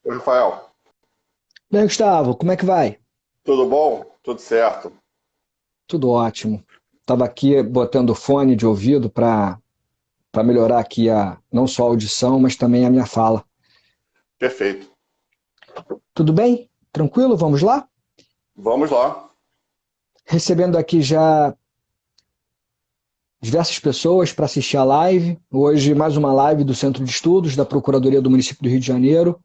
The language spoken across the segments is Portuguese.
Oi, Rafael. Bem, Gustavo, como é que vai? Tudo bom? Tudo certo. Tudo ótimo. Tava aqui botando fone de ouvido para melhorar aqui não só a audição, mas também a minha fala. Perfeito. Tudo bem? Tranquilo? Vamos lá? Vamos lá. Recebendo aqui já diversas pessoas para assistir a live. Hoje mais uma live do Centro de Estudos da Procuradoria do Município do Rio de Janeiro.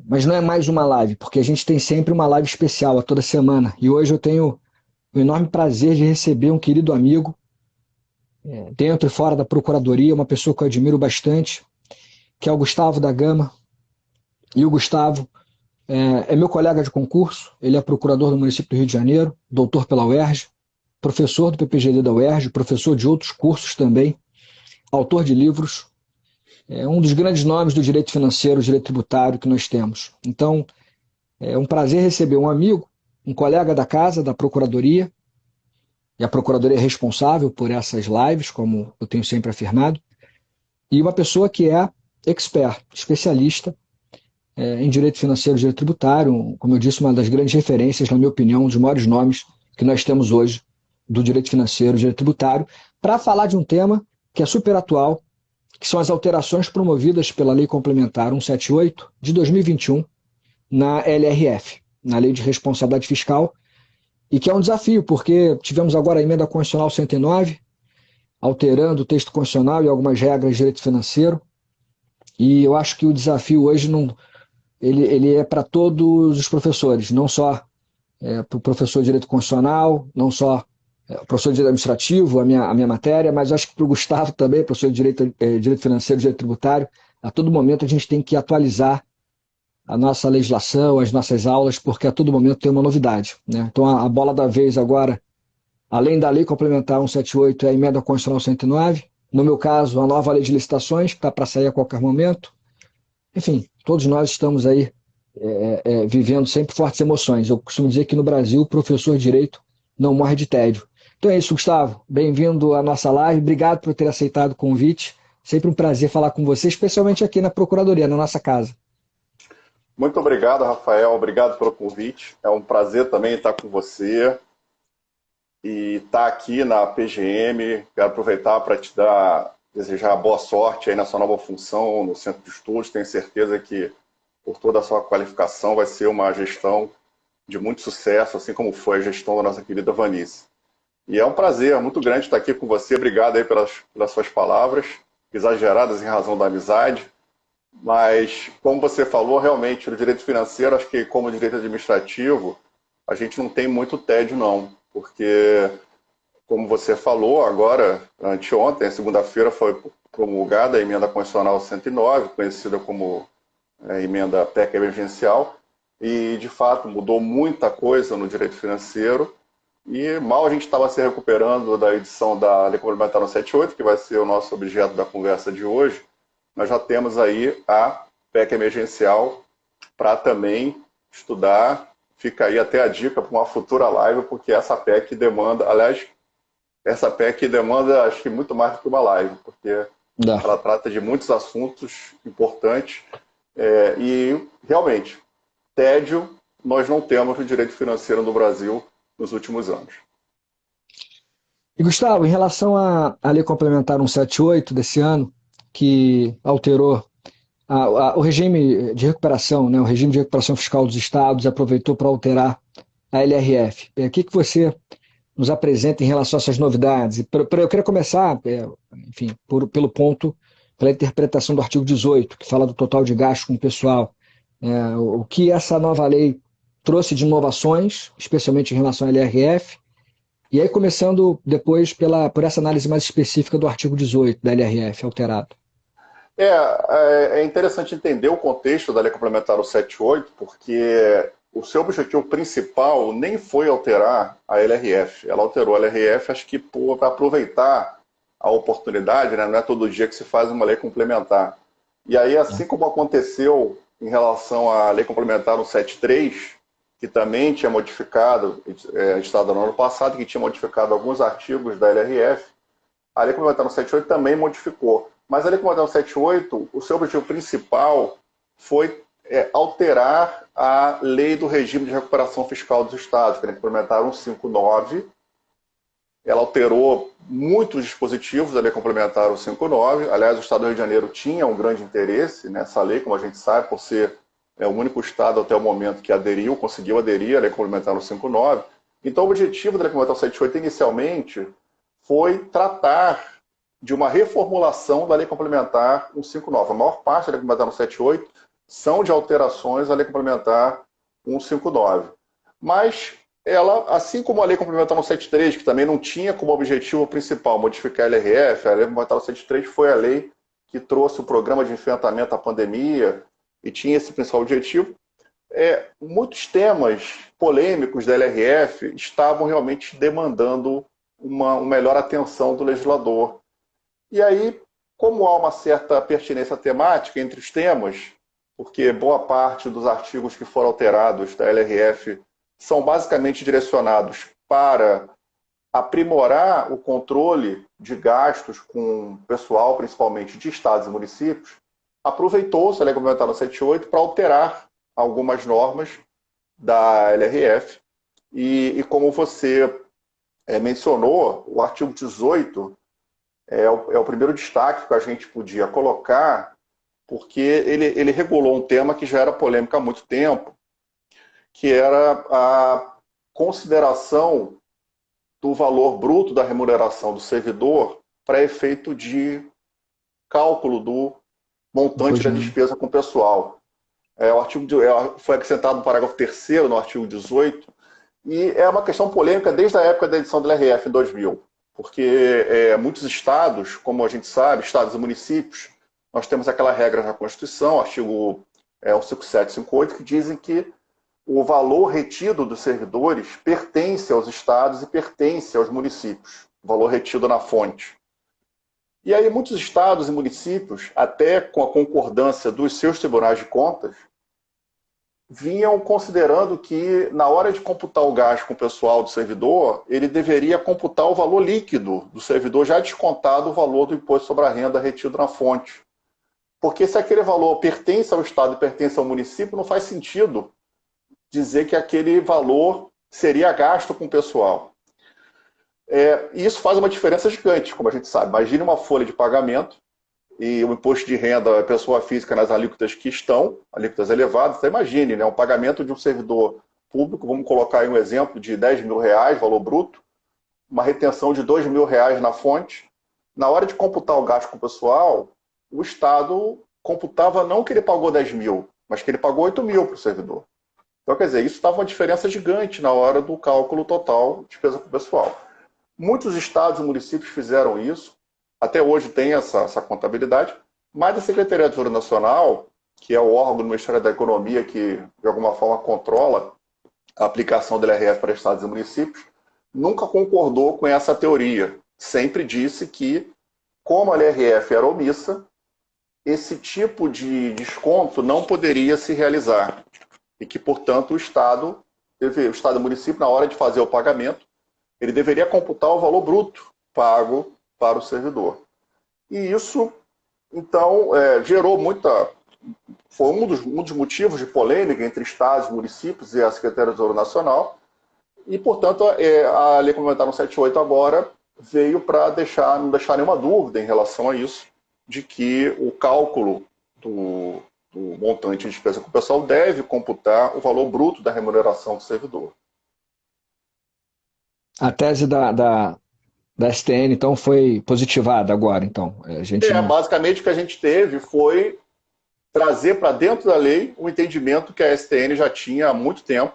Mas não é mais uma live, porque a gente tem sempre uma live especial a toda semana. E hoje eu tenho o enorme prazer de receber um querido amigo, dentro e fora da Procuradoria, uma pessoa que eu admiro bastante, que é o Gustavo da Gama. E o Gustavo é meu colega de concurso, ele é procurador do município do Rio de Janeiro, doutor pela UERJ, professor do PPGD da UERJ, professor de outros cursos também, autor de livros, é um dos grandes nomes do direito financeiro, direito tributário que nós temos. Então, é um prazer receber um amigo, um colega da casa, da Procuradoria, e a Procuradoria é responsável por essas lives, como eu tenho sempre afirmado, e uma pessoa que é expert, especialista em direito financeiro e direito tributário, como eu disse, uma das grandes referências, na minha opinião, um dos maiores nomes que nós temos hoje do direito financeiro e direito tributário, para falar de um tema que é super atual, que são as alterações promovidas pela Lei Complementar 178 de 2021 na LRF, na Lei de Responsabilidade Fiscal, e que é um desafio, porque tivemos agora a emenda constitucional 109, alterando o texto constitucional e algumas regras de direito financeiro, e eu acho que o desafio hoje não, ele é para todos os professores, não só para o professor de direito constitucional, não só o professor de direito administrativo, a minha matéria, mas acho que para o Gustavo também, professor de direito financeiro, direito tributário, a todo momento a gente tem que atualizar a nossa legislação, as nossas aulas, porque a todo momento tem uma novidade, né? Então a bola da vez agora, além da lei complementar 178, é a emenda constitucional 109, no meu caso, a nova lei de licitações, que está para sair a qualquer momento. Enfim, todos nós estamos aí vivendo sempre fortes emoções. Eu costumo dizer que no Brasil o professor de direito não morre de tédio. Então é isso, Gustavo. Bem-vindo à nossa live. Obrigado por ter aceitado o convite. Sempre um prazer falar com você, especialmente aqui na Procuradoria, na nossa casa. Muito obrigado, Rafael. Obrigado pelo convite. É um prazer também estar com você e estar aqui na PGM. Quero aproveitar para desejar boa sorte aí na sua nova função no Centro de Estudos. Tenho certeza que, por toda a sua qualificação, vai ser uma gestão de muito sucesso, assim como foi a gestão da nossa querida Vanice. E é um prazer muito grande estar aqui com você. Obrigado aí pelas suas palavras, exageradas em razão da amizade. Mas, como você falou, realmente, no direito financeiro, acho que como direito administrativo, a gente não tem muito tédio, não. Porque, como você falou, agora, anteontem, segunda-feira, foi promulgada a emenda constitucional 109, conhecida como emenda PEC emergencial, e, de fato, mudou muita coisa no direito financeiro. E mal a gente estava se recuperando da edição da Lei Complementar 178, que vai ser o nosso objeto da conversa de hoje, nós já temos aí a PEC emergencial para também estudar. Fica aí até a dica para uma futura live, porque essa PEC demanda, aliás, essa PEC demanda acho que muito mais do que uma live, porque Dá. ela trata de muitos assuntos importantes e realmente, tédio nós não temos no direito financeiro no Brasil nos últimos anos. E, Gustavo, em relação à Lei Complementar 178 desse ano, que alterou o regime de recuperação, né, o regime de recuperação fiscal dos estados, aproveitou para alterar a LRF. O que você nos apresenta em relação a essas novidades? Eu queria começar, enfim, pela interpretação do artigo 18, que fala do total de gasto com o pessoal. O que essa nova lei trouxe de inovações, especialmente em relação à LRF, e aí começando depois por essa análise mais específica do artigo 18 da LRF alterado. É interessante entender o contexto da Lei Complementar 178, porque o seu objetivo principal nem foi alterar a LRF. Ela alterou a LRF, acho que para aproveitar a oportunidade, né? Não é todo dia que se faz uma lei complementar. E aí, assim como aconteceu em relação à Lei Complementar 173, que também tinha modificado, editada no ano passado, que tinha modificado alguns artigos da LRF, a Lei Complementar 178 também modificou. Mas a Lei Complementar 178, o seu objetivo principal foi alterar a lei do regime de recuperação fiscal dos estados, que é a Lei Complementar 159. Ela alterou muitos dispositivos da Lei Complementar 159. Aliás, o Estado do Rio de Janeiro tinha um grande interesse nessa lei, como a gente sabe, por ser o único Estado até o momento que aderiu, conseguiu aderir à Lei Complementar 159. Então, o objetivo da Lei Complementar 178, inicialmente, foi tratar de uma reformulação da Lei Complementar 159. A maior parte da Lei Complementar 178 são de alterações à Lei Complementar 159. Mas ela, assim como a Lei Complementar 173, que também não tinha como objetivo principal modificar a LRF, a Lei Complementar 173 foi a lei que trouxe o programa de enfrentamento à pandemia e tinha esse principal objetivo. Muitos temas polêmicos da LRF estavam realmente demandando uma melhor atenção do legislador. E aí, como há uma certa pertinência temática entre os temas, porque boa parte dos artigos que foram alterados da LRF são basicamente direcionados para aprimorar o controle de gastos com pessoal, principalmente de estados e municípios, aproveitou-se a Lei Complementar 178 para alterar algumas normas da LRF. E como você mencionou, o artigo 18 é o primeiro destaque que a gente podia colocar, porque ele regulou um tema que já era polêmico há muito tempo, que era a consideração do valor bruto da remuneração do servidor para efeito de cálculo do montante da despesa com o pessoal. Foi acrescentado no parágrafo 3º no artigo 18, e é uma questão polêmica desde a época da edição do LRF em 2000, porque muitos estados, como a gente sabe, estados e municípios, nós temos aquela regra na Constituição, artigo 5758, que dizem que o valor retido dos servidores pertence aos estados e pertence aos municípios, o valor retido na fonte. E aí muitos estados e municípios, até com a concordância dos seus tribunais de contas, vinham considerando que na hora de computar o gasto com o pessoal do servidor, ele deveria computar o valor líquido do servidor, já descontado o valor do imposto sobre a renda retido na fonte. Porque se aquele valor pertence ao estado e pertence ao município, não faz sentido dizer que aquele valor seria gasto com o pessoal. E isso faz uma diferença gigante, como a gente sabe. Imagine uma folha de pagamento e o imposto de renda da pessoa física nas alíquotas que estão, alíquotas elevadas. Então imagine, um pagamento de um servidor público, vamos colocar aí um exemplo de R$10 mil, valor bruto, uma retenção de R$2 mil na fonte. Na hora de computar o gasto com o pessoal, o Estado computava não que ele pagou 10 mil, mas que ele pagou 8 mil para o servidor. Então, quer dizer, isso dava uma diferença gigante na hora do cálculo total de despesa com o pessoal. Muitos estados e municípios fizeram isso, até hoje tem essa contabilidade, mas a Secretaria do Tesouro Nacional, que é o órgão do Ministério da Economia que, de alguma forma, controla a aplicação do LRF para estados e municípios, nunca concordou com essa teoria. Sempre disse que, como a LRF era omissa, esse tipo de desconto não poderia se realizar. E que, portanto, o Estado e o município, na hora de fazer o pagamento, ele deveria computar o valor bruto pago para o servidor. E isso, então, gerou muita... Foi um dos motivos de polêmica entre estados, municípios e a Secretaria do Tesouro Nacional. E, portanto, a Lei Complementar 178 agora veio para não deixar nenhuma dúvida em relação a isso, de que o cálculo do montante de despesa com o pessoal deve computar o valor bruto da remuneração do servidor. A tese da STN, então, foi positivada agora, então. Basicamente o que a gente teve foi trazer para dentro da lei o entendimento que a STN já tinha há muito tempo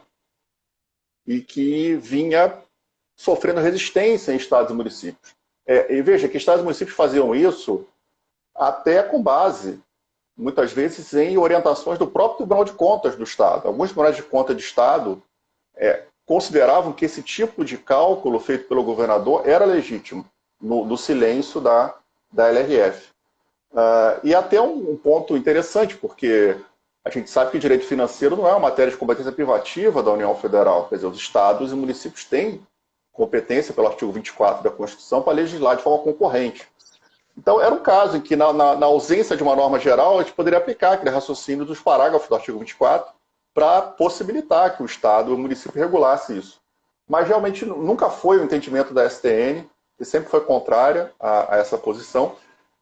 e que vinha sofrendo resistência em estados e municípios. E veja que estados e municípios faziam isso até com base, muitas vezes, em orientações do próprio Tribunal de Contas do Estado. Alguns tribunais de contas do Estado consideravam que esse tipo de cálculo feito pelo governador era legítimo, no silêncio da LRF. E até um ponto interessante, porque a gente sabe que o direito financeiro não é uma matéria de competência privativa da União Federal. Quer dizer, os estados e municípios têm competência pelo artigo 24 da Constituição para legislar de forma concorrente. Então, era um caso em que, na ausência de uma norma geral, a gente poderia aplicar aquele raciocínio dos parágrafos do artigo 24 para possibilitar que o Estado e o município regulasse isso. Mas, realmente, nunca foi o entendimento da STN, que sempre foi contrária a essa posição.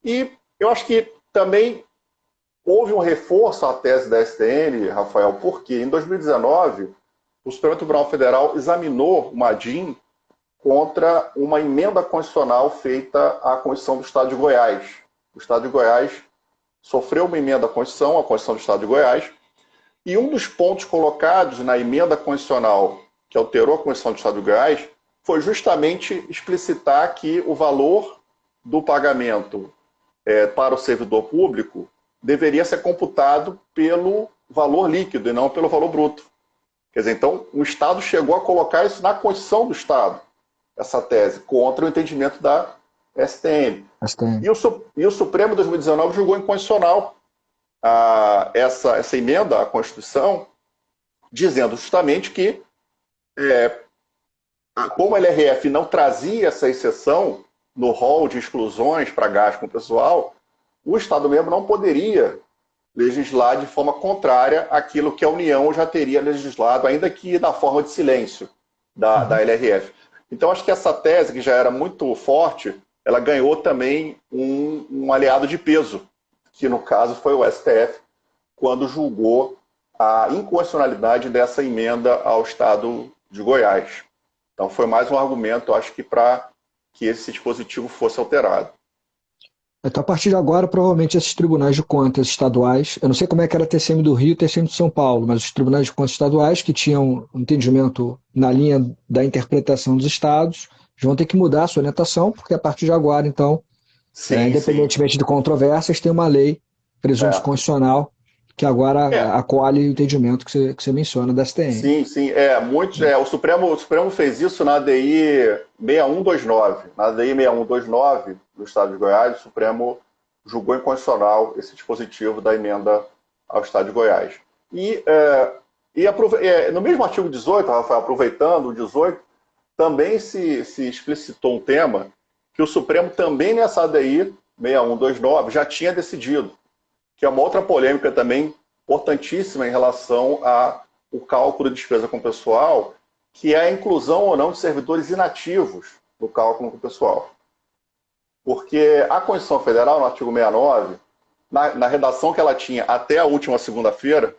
E eu acho que também houve um reforço à tese da STN, Rafael, porque em 2019 o Supremo Tribunal Federal examinou uma DIN contra uma emenda constitucional feita à Constituição do Estado de Goiás. O Estado de Goiás sofreu uma emenda à Constituição do Estado de Goiás, e um dos pontos colocados na emenda constitucional que alterou a Constituição do Estado de Goiás foi justamente explicitar que o valor do pagamento para o servidor público deveria ser computado pelo valor líquido e não pelo valor bruto. Quer dizer, então, o Estado chegou a colocar isso na Constituição do Estado, essa tese, contra o entendimento da STN. E o Supremo, em 2019, julgou inconstitucional essa emenda à Constituição, dizendo justamente que, como a LRF não trazia essa exceção no rol de exclusões para gasto com pessoal, o Estado-membro não poderia legislar de forma contrária àquilo que a União já teria legislado, ainda que na forma de silêncio da LRF. Então, acho que essa tese, que já era muito forte, ela ganhou também um aliado de peso, que no caso foi o STF, quando julgou a inconstitucionalidade dessa emenda ao Estado de Goiás. Então, foi mais um argumento, acho que, para que esse dispositivo fosse alterado. Então, a partir de agora, provavelmente esses tribunais de contas estaduais, eu não sei como é que era a TCM do Rio e TCM de São Paulo, mas os tribunais de contas estaduais que tinham um entendimento na linha da interpretação dos estados, vão ter que mudar a sua orientação, porque a partir de agora, então, independentemente de controvérsias, tem uma lei presunção constitucional que agora acolhe o entendimento que você menciona da STN. Sim. O Supremo fez isso na ADI 6129. Na ADI 6129 do Estado de Goiás, o Supremo julgou inconstitucional esse dispositivo da emenda ao Estado de Goiás. No mesmo artigo 18, Rafael, aproveitando o 18, também se explicitou um tema que o Supremo também nessa ADI 6129 já tinha decidido, que é uma outra polêmica também importantíssima em relação ao cálculo de despesa com pessoal, que é a inclusão ou não de servidores inativos no cálculo com pessoal. Porque a Constituição Federal, no artigo 69, na redação que ela tinha até a última segunda-feira,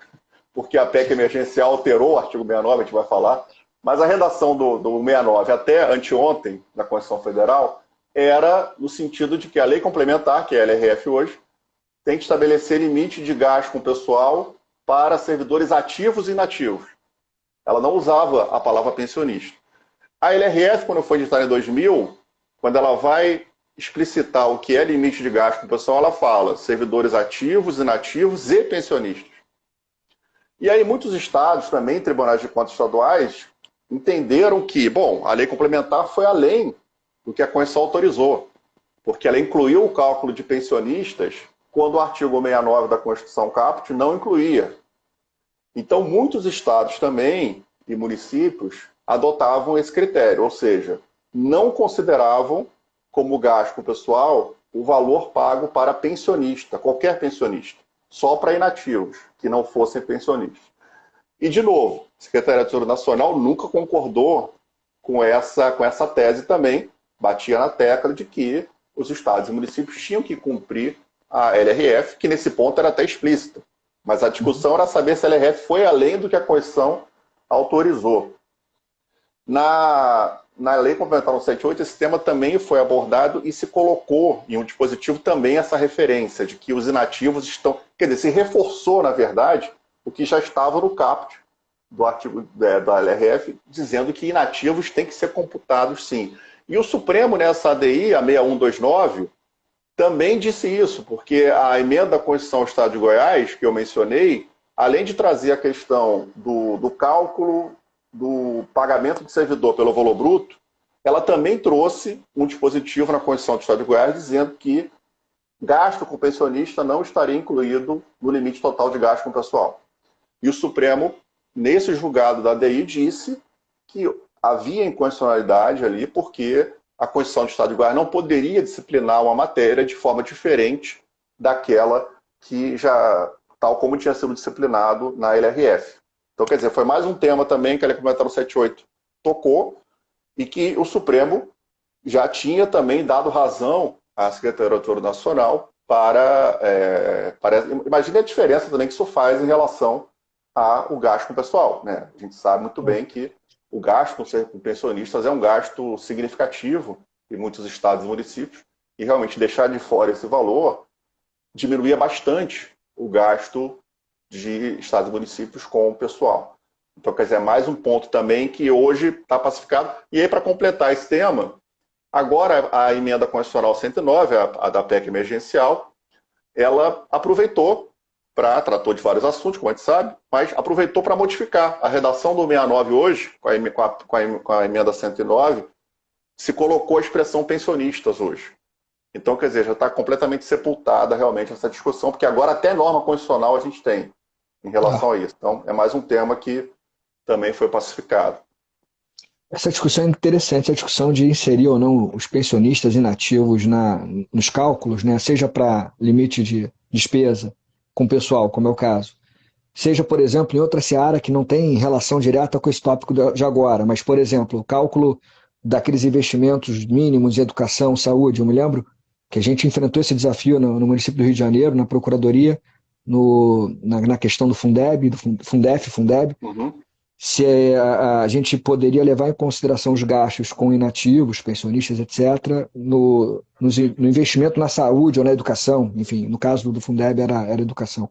porque a PEC emergencial alterou o artigo 69, a gente vai falar, mas a redação do 69 até anteontem, da Constituição Federal, era no sentido de que a lei complementar, que é a LRF hoje, tem que estabelecer limite de gasto com pessoal para servidores ativos e inativos. Ela não usava a palavra pensionista. A LRF, quando foi editada em 2000, quando ela vai explicitar o que é limite de gasto com pessoal, ela fala servidores ativos, inativos e pensionistas. E aí muitos estados também, tribunais de contas estaduais, entenderam que, a lei complementar foi além do que a Constituição autorizou, porque ela incluiu o cálculo de pensionistas quando o artigo 69 da Constituição Caput não incluía. Então, muitos estados também, e municípios, adotavam esse critério, ou seja, não consideravam como gasto com pessoal o valor pago para pensionista, qualquer pensionista, só para inativos, que não fossem pensionistas. E, de novo, a Secretaria do Tesouro Nacional nunca concordou com essa tese também, batia na tecla de que os estados e municípios tinham que cumprir a LRF, que nesse ponto era até explícita. Mas a discussão era saber se a LRF foi além do que a Constituição autorizou. Na Lei Complementar 178, esse tema também foi abordado e se colocou em um dispositivo também essa referência de que os inativos estão... Quer dizer, se reforçou, na verdade, o que já estava no caput do artigo da LRF, dizendo que inativos têm que ser computados, sim. E o Supremo, nessa ADI, a 6129, também disse isso, porque a emenda da Constituição do Estado de Goiás, que eu mencionei, além de trazer a questão do cálculo do pagamento de servidor pelo valor bruto, ela também trouxe um dispositivo na Constituição do Estado de Goiás dizendo que gasto com pensionista não estaria incluído no limite total de gasto com pessoal. E o Supremo, nesse julgado da ADI, disse que havia inconstitucionalidade ali porque a Constituição do Estado de Goiás não poderia disciplinar uma matéria de forma diferente daquela que já, tal como tinha sido disciplinado na LRF. Então, quer dizer, foi mais um tema também que a Lei Complementar 78 tocou e que o Supremo já tinha também dado razão à Secretaria do Tesouro Nacional imagine a diferença também que isso faz em relação ao gasto com o pessoal, né? A gente sabe muito bem que o gasto com pensionistas é um gasto significativo em muitos estados e municípios, e realmente deixar de fora esse valor diminuía bastante o gasto de estados e municípios com o pessoal. Então, quer dizer, é mais um ponto também que hoje está pacificado. E aí, para completar esse tema, agora a emenda constitucional 109, a da PEC emergencial, ela tratou de vários assuntos, como a gente sabe, mas aproveitou para modificar. A redação do 69 hoje, com a emenda 109, se colocou a expressão pensionistas hoje. Então, quer dizer, já está completamente sepultada realmente essa discussão, porque agora até norma constitucional a gente tem em relação a isso. Então, é mais um tema que também foi pacificado. Essa discussão é interessante, a discussão de inserir ou não os pensionistas inativos nos cálculos, né? Seja para limite de despesa com o pessoal, como é o caso, seja, por exemplo, em outra seara que não tem relação direta com esse tópico de agora, mas, por exemplo, o cálculo daqueles investimentos mínimos em educação, saúde. Eu me lembro que a gente enfrentou esse desafio no município do Rio de Janeiro, na Procuradoria, na questão do Fundeb, do Fundef, Uhum. se a gente poderia levar em consideração os gastos com inativos, pensionistas, etc., no investimento na saúde ou na educação. Enfim, no caso do Fundeb era educação.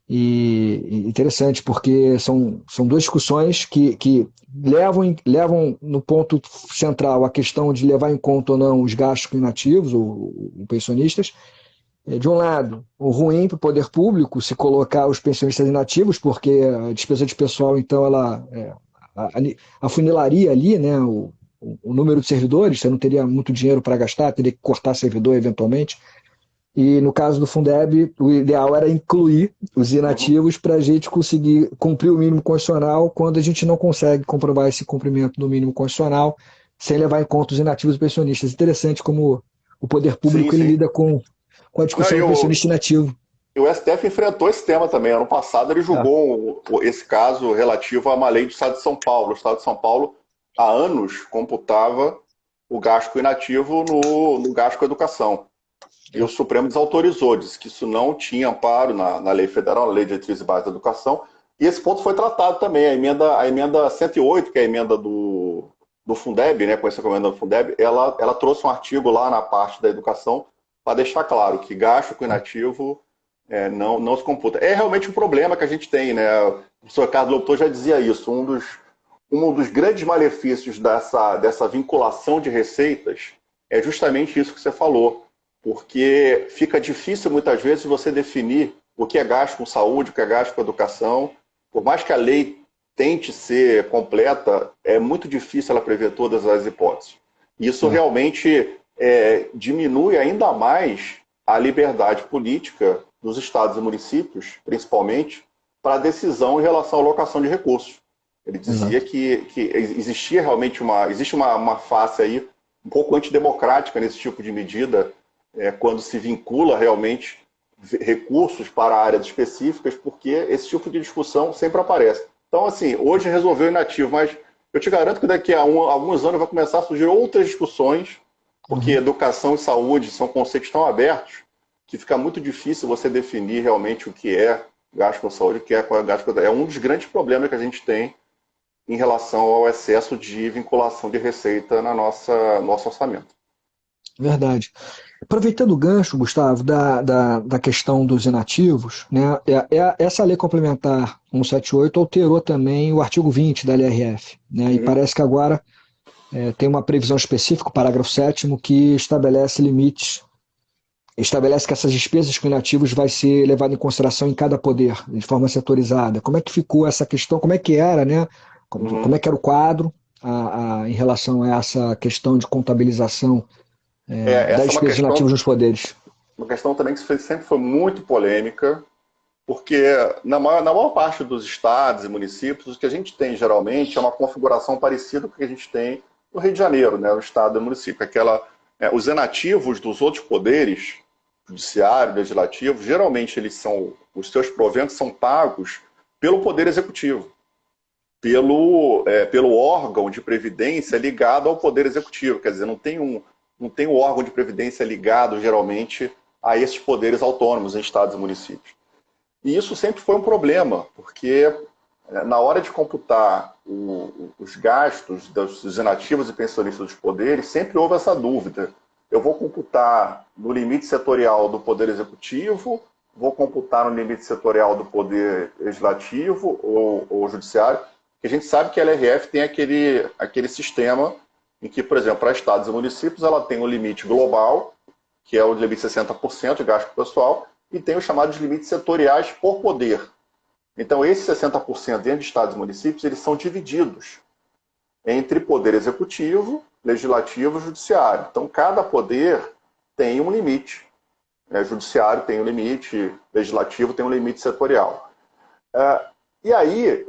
E interessante, porque são duas discussões que levam no ponto central a questão de levar em conta ou não os gastos com inativos ou pensionistas. De um lado, o ruim para o poder público se colocar os pensionistas inativos, porque a despesa de pessoal, então, ela afunilaria ali, né, o número de servidores, você não teria muito dinheiro para gastar, teria que cortar servidor eventualmente. E no caso do Fundeb, o ideal era incluir os inativos para a gente conseguir cumprir o mínimo constitucional quando a gente não consegue comprovar esse cumprimento do mínimo constitucional sem levar em conta os inativos e pensionistas. Interessante como o poder público ele lida com a discussão do pensionista inativo. E o STF enfrentou esse tema também. Ano passado ele julgou esse caso relativo a uma lei do Estado de São Paulo. O Estado de São Paulo, há anos, computava o gasto inativo no gasto com educação. E o Supremo desautorizou, disse que isso não tinha amparo na lei federal, na lei de diretriz e base da educação. E esse ponto foi tratado também. A emenda 108, que é a emenda do Fundeb, né, conhecida como emenda do Fundeb, ela trouxe um artigo lá na parte da educação para deixar claro que gasto com inativo não se computa. É realmente um problema que a gente tem, né? O professor Carlos Louboutin já dizia isso. Um dos grandes malefícios dessa vinculação de receitas é justamente isso que você falou. Porque fica difícil, muitas vezes, você definir o que é gasto com saúde, o que é gasto com educação. Por mais que a lei tente ser completa, é muito difícil ela prever todas as hipóteses. Isso realmente diminui ainda mais a liberdade política dos estados e municípios, principalmente, para a decisão em relação à alocação de recursos. Ele dizia que existia realmente existe uma face aí um pouco antidemocrática nesse tipo de medida, quando se vincula realmente recursos para áreas específicas, porque esse tipo de discussão sempre aparece. Então, assim, hoje resolveu inativo, mas eu te garanto que daqui a alguns anos vai começar a surgir outras discussões, porque educação e saúde são conceitos tão abertos que fica muito difícil você definir realmente o que é gasto com saúde, o que é gasto com... É um dos grandes problemas que a gente tem em relação ao excesso de vinculação de receita no nosso orçamento. Verdade. Aproveitando o gancho, Gustavo, da questão dos inativos, né, essa lei complementar 178 alterou também o artigo 20 da LRF, né, e parece que agora tem uma previsão específica, o parágrafo 7º, que estabelece limites, estabelece que essas despesas com inativos vai ser levada em consideração em cada poder, de forma setorizada. Como é que ficou essa questão? Como é que era, né? Como é que era o quadro em relação a essa questão de contabilização das despesas inativas nos poderes? Uma questão também que sempre foi muito polêmica, Porque na maior parte dos estados e municípios, o que a gente tem geralmente é uma configuração parecida com o que a gente tem no Rio de Janeiro, né, no estado e no município. Os enativos dos outros poderes, judiciário, legislativo, geralmente os seus proventos são pagos pelo Poder Executivo, pelo órgão de previdência ligado ao Poder Executivo. Quer dizer, não tem um órgão de previdência ligado, geralmente, a esses poderes autônomos em estados e municípios. E isso sempre foi um problema, porque na hora de computar os gastos dos inativos e pensionistas dos poderes, sempre houve essa dúvida. Eu vou computar no limite setorial do Poder Executivo, vou computar no limite setorial do Poder Legislativo ou Judiciário, porque a gente sabe que a LRF tem aquele sistema em que, por exemplo, para estados e municípios, ela tem o limite global, que é o limite de 60% de gasto pessoal, e tem os chamados limites setoriais por poder. Então, esses 60% dentro de estados e municípios, eles são divididos entre poder executivo, legislativo e judiciário. Então, cada poder tem um limite. Judiciário tem um limite, legislativo tem um limite setorial. E aí,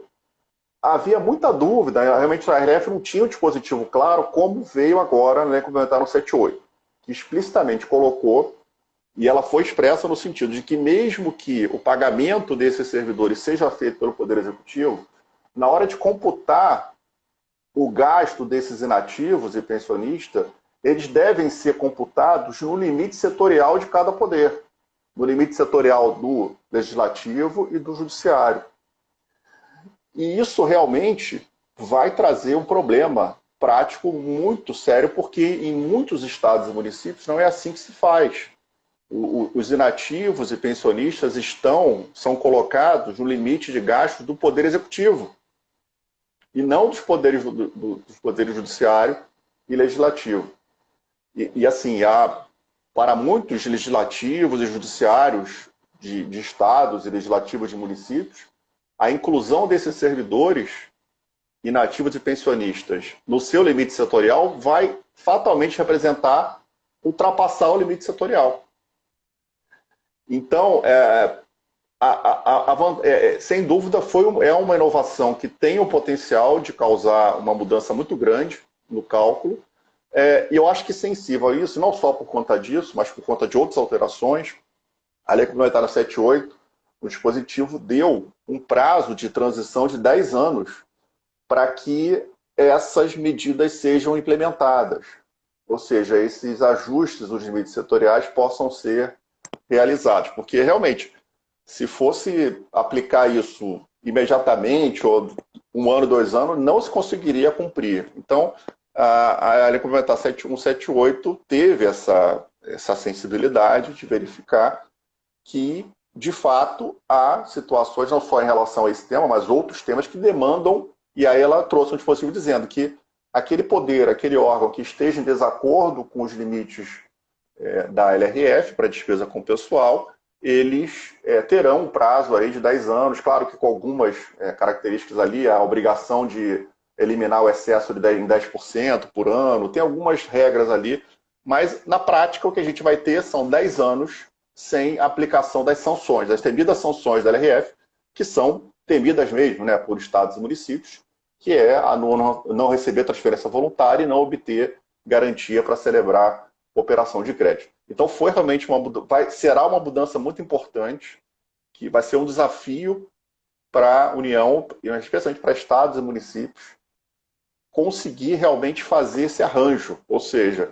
havia muita dúvida, realmente a RF não tinha um dispositivo claro, como veio agora na Lei Complementar no 78, que explicitamente colocou. E ela foi expressa no sentido de que mesmo que o pagamento desses servidores seja feito pelo Poder Executivo, na hora de computar o gasto desses inativos e pensionistas, eles devem ser computados no limite setorial de cada poder, no limite setorial do Legislativo e do Judiciário. E isso realmente vai trazer um problema prático muito sério, porque em muitos estados e municípios não é assim que se faz. Os inativos e pensionistas são colocados no limite de gastos do Poder Executivo e não dos poderes judiciário e legislativo. E assim, para muitos legislativos e judiciários de estados e legislativos de municípios, a inclusão desses servidores inativos e pensionistas no seu limite setorial vai fatalmente representar ultrapassar o limite setorial. Então, sem dúvida, é uma inovação que tem o potencial de causar uma mudança muito grande no cálculo. E eu acho que sensível a isso, não só por conta disso, mas por conta de outras alterações. A Lei Complementar 78, o dispositivo deu um prazo de transição de 10 anos para que essas medidas sejam implementadas. Ou seja, esses ajustes dos limites setoriais possam ser realizados. Porque, realmente, se fosse aplicar isso imediatamente, ou 1 ano, 2 anos, não se conseguiria cumprir. Então, a Lei Complementar 178 teve essa sensibilidade de verificar que, de fato, há situações, não só em relação a esse tema, mas outros temas que demandam, e aí ela trouxe um dispositivo dizendo que aquele poder, aquele órgão que esteja em desacordo com os limites da LRF para despesa com pessoal, eles terão um prazo aí de 10 anos, claro que com algumas características ali, a obrigação de eliminar o excesso em 10% por ano, tem algumas regras ali, mas na prática o que a gente vai ter são 10 anos sem aplicação das sanções, das temidas sanções da LRF, que são temidas mesmo, né, por estados e municípios, que é a não receber transferência voluntária e não obter garantia para celebrar operação de crédito. Então foi realmente será uma mudança muito importante, que vai ser um desafio para a União, especialmente para estados e municípios, conseguir realmente fazer esse arranjo, ou seja,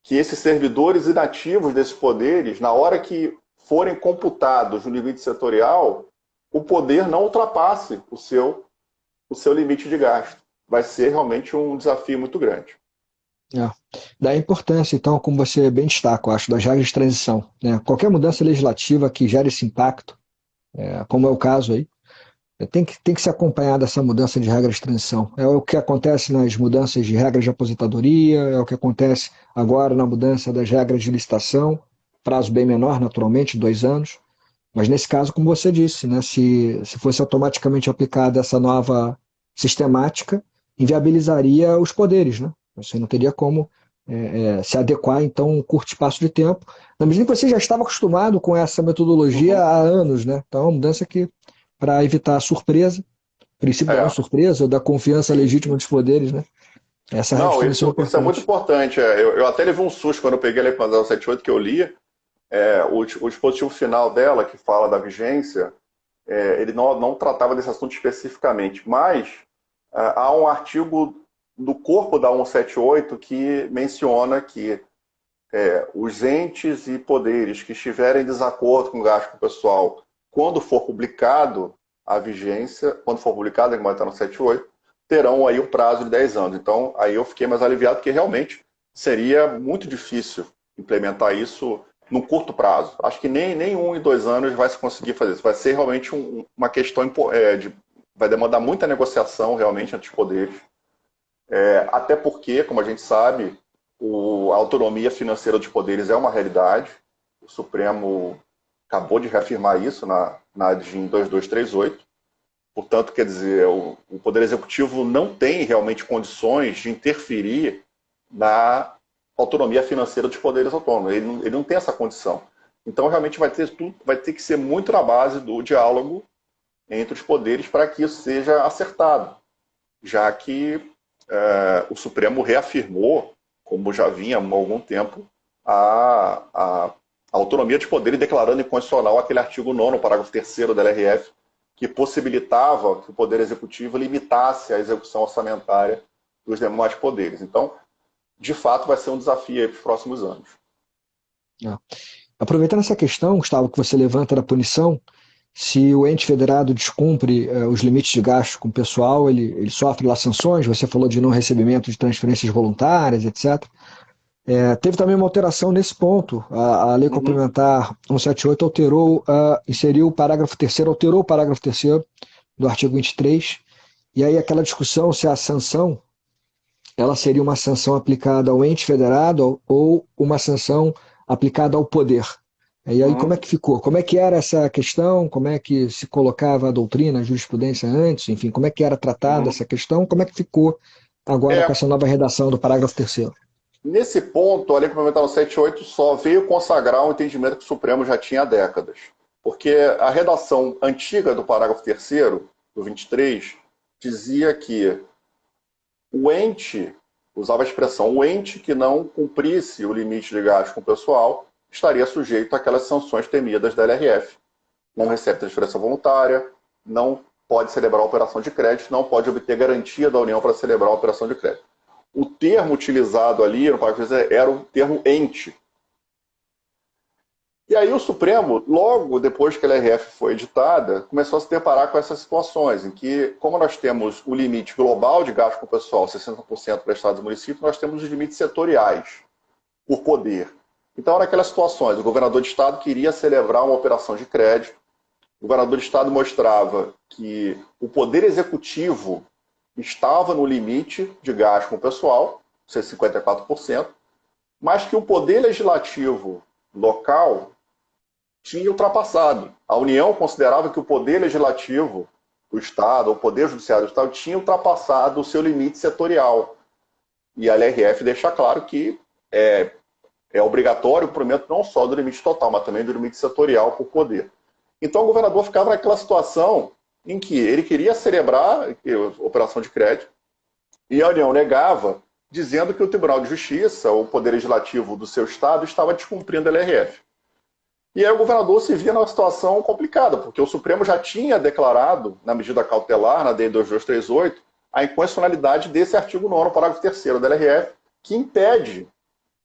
que esses servidores inativos desses poderes, na hora que forem computados no limite setorial, o poder não ultrapasse o seu limite de gasto. Vai ser realmente um desafio muito grande. Da importância, então, como você bem destaca, eu acho, das regras de transição. Né? Qualquer mudança legislativa que gere esse impacto, como é o caso aí, tem que ser acompanhada essa mudança de regras de transição. É o que acontece nas mudanças de regras de aposentadoria, é o que acontece agora na mudança das regras de licitação, prazo bem menor, naturalmente, 2 anos. Mas nesse caso, como você disse, né, se fosse automaticamente aplicada essa nova sistemática, inviabilizaria os poderes, né? Você não teria como se adequar então um curto espaço de tempo, na medida que você já estava acostumado com essa metodologia Uhum. há anos, né? Então, é uma mudança que, para evitar a surpresa, princípio da não É, surpresa, ou da confiança sim. legítima dos poderes, né? Essa Não, redefinição é isso é muito importante. importante. Eu até levei um susto quando eu peguei a Lei 4.078 que eu li. O dispositivo final dela, que fala da vigência, ele não tratava desse assunto especificamente, mas há um artigo do corpo da 178 que menciona que os entes e poderes que estiverem em desacordo com o gasto com o pessoal, quando for publicado a vigência, quando for publicado, como está no 78, terão aí um prazo de 10 anos. Então, aí eu fiquei mais aliviado, porque realmente seria muito difícil implementar isso num curto prazo. Acho que nem 1 e 2 anos vai se conseguir fazer isso. Vai ser realmente uma questão vai demandar muita negociação realmente entre os poderes. Até porque, como a gente sabe, a autonomia financeira dos poderes é uma realidade. O Supremo acabou de reafirmar isso na DIN 2238. Portanto, quer dizer, o Poder Executivo não tem realmente condições de interferir na autonomia financeira dos poderes autônomos. Ele não tem essa condição. Então, realmente vai ter que ser muito na base do diálogo entre os poderes para que isso seja acertado, já que o Supremo reafirmou, como já vinha há algum tempo, a autonomia de poderes, declarando inconstitucional aquele artigo 9º, parágrafo 3º da LRF, que possibilitava que o Poder Executivo limitasse a execução orçamentária dos demais poderes. Então, de fato, vai ser um desafio para os próximos anos. É. Aproveitando essa questão, Gustavo, que você levanta da punição, se o ente federado descumpre os limites de gasto com o pessoal, ele sofre lá sanções, você falou de não recebimento de transferências voluntárias, etc. Teve também uma alteração nesse ponto. A Lei Uhum. Complementar 178 inseriu o parágrafo 3º, alterou o parágrafo 3º do artigo 23, e aí aquela discussão se a sanção ela seria uma sanção aplicada ao ente federado ou uma sanção aplicada ao poder. E aí como é Uhum. que ficou? Como é que era essa questão? Como é que se colocava a doutrina, a jurisprudência antes? Enfim, como é que era tratada Uhum. essa questão? Como é que ficou agora com É, essa nova redação do parágrafo 3º? Nesse ponto, a Lei Complementar 178 só veio consagrar um entendimento que o Supremo já tinha há décadas. Porque a redação antiga do parágrafo 3º, do 23, dizia que o ente, usava a expressão, o ente que não cumprisse o limite de gasto com o pessoal estaria sujeito àquelas sanções temidas da LRF. Não recebe transferência voluntária, não pode celebrar a operação de crédito, não pode obter garantia da União para celebrar a operação de crédito. O termo utilizado ali no parágrafo era o termo ente. E aí o Supremo, logo depois que a LRF foi editada, começou a se deparar com essas situações, em que, como nós temos o limite global de gasto com o pessoal, 60% para estados e municípios, nós temos os limites setoriais, por poder. Então, naquelas situações, o governador de estado queria celebrar uma operação de crédito, o governador de estado mostrava que o poder executivo estava no limite de gasto com o pessoal, 54%, mas que o poder legislativo local tinha ultrapassado. A União considerava que o poder legislativo do Estado, ou o poder judiciário do Estado, tinha ultrapassado o seu limite setorial. E a LRF deixa claro que é obrigatório o cumprimento não só do limite total, mas também do limite setorial por poder. Então o governador ficava naquela situação em que ele queria celebrar a operação de crédito e a União negava, dizendo que o Tribunal de Justiça, o Poder Legislativo do seu Estado, estava descumprindo a LRF. E aí o governador se via numa situação complicada, porque o Supremo já tinha declarado, na medida cautelar, na DEI 2238, a inconstitucionalidade desse artigo 9º, parágrafo 3º da LRF, que impede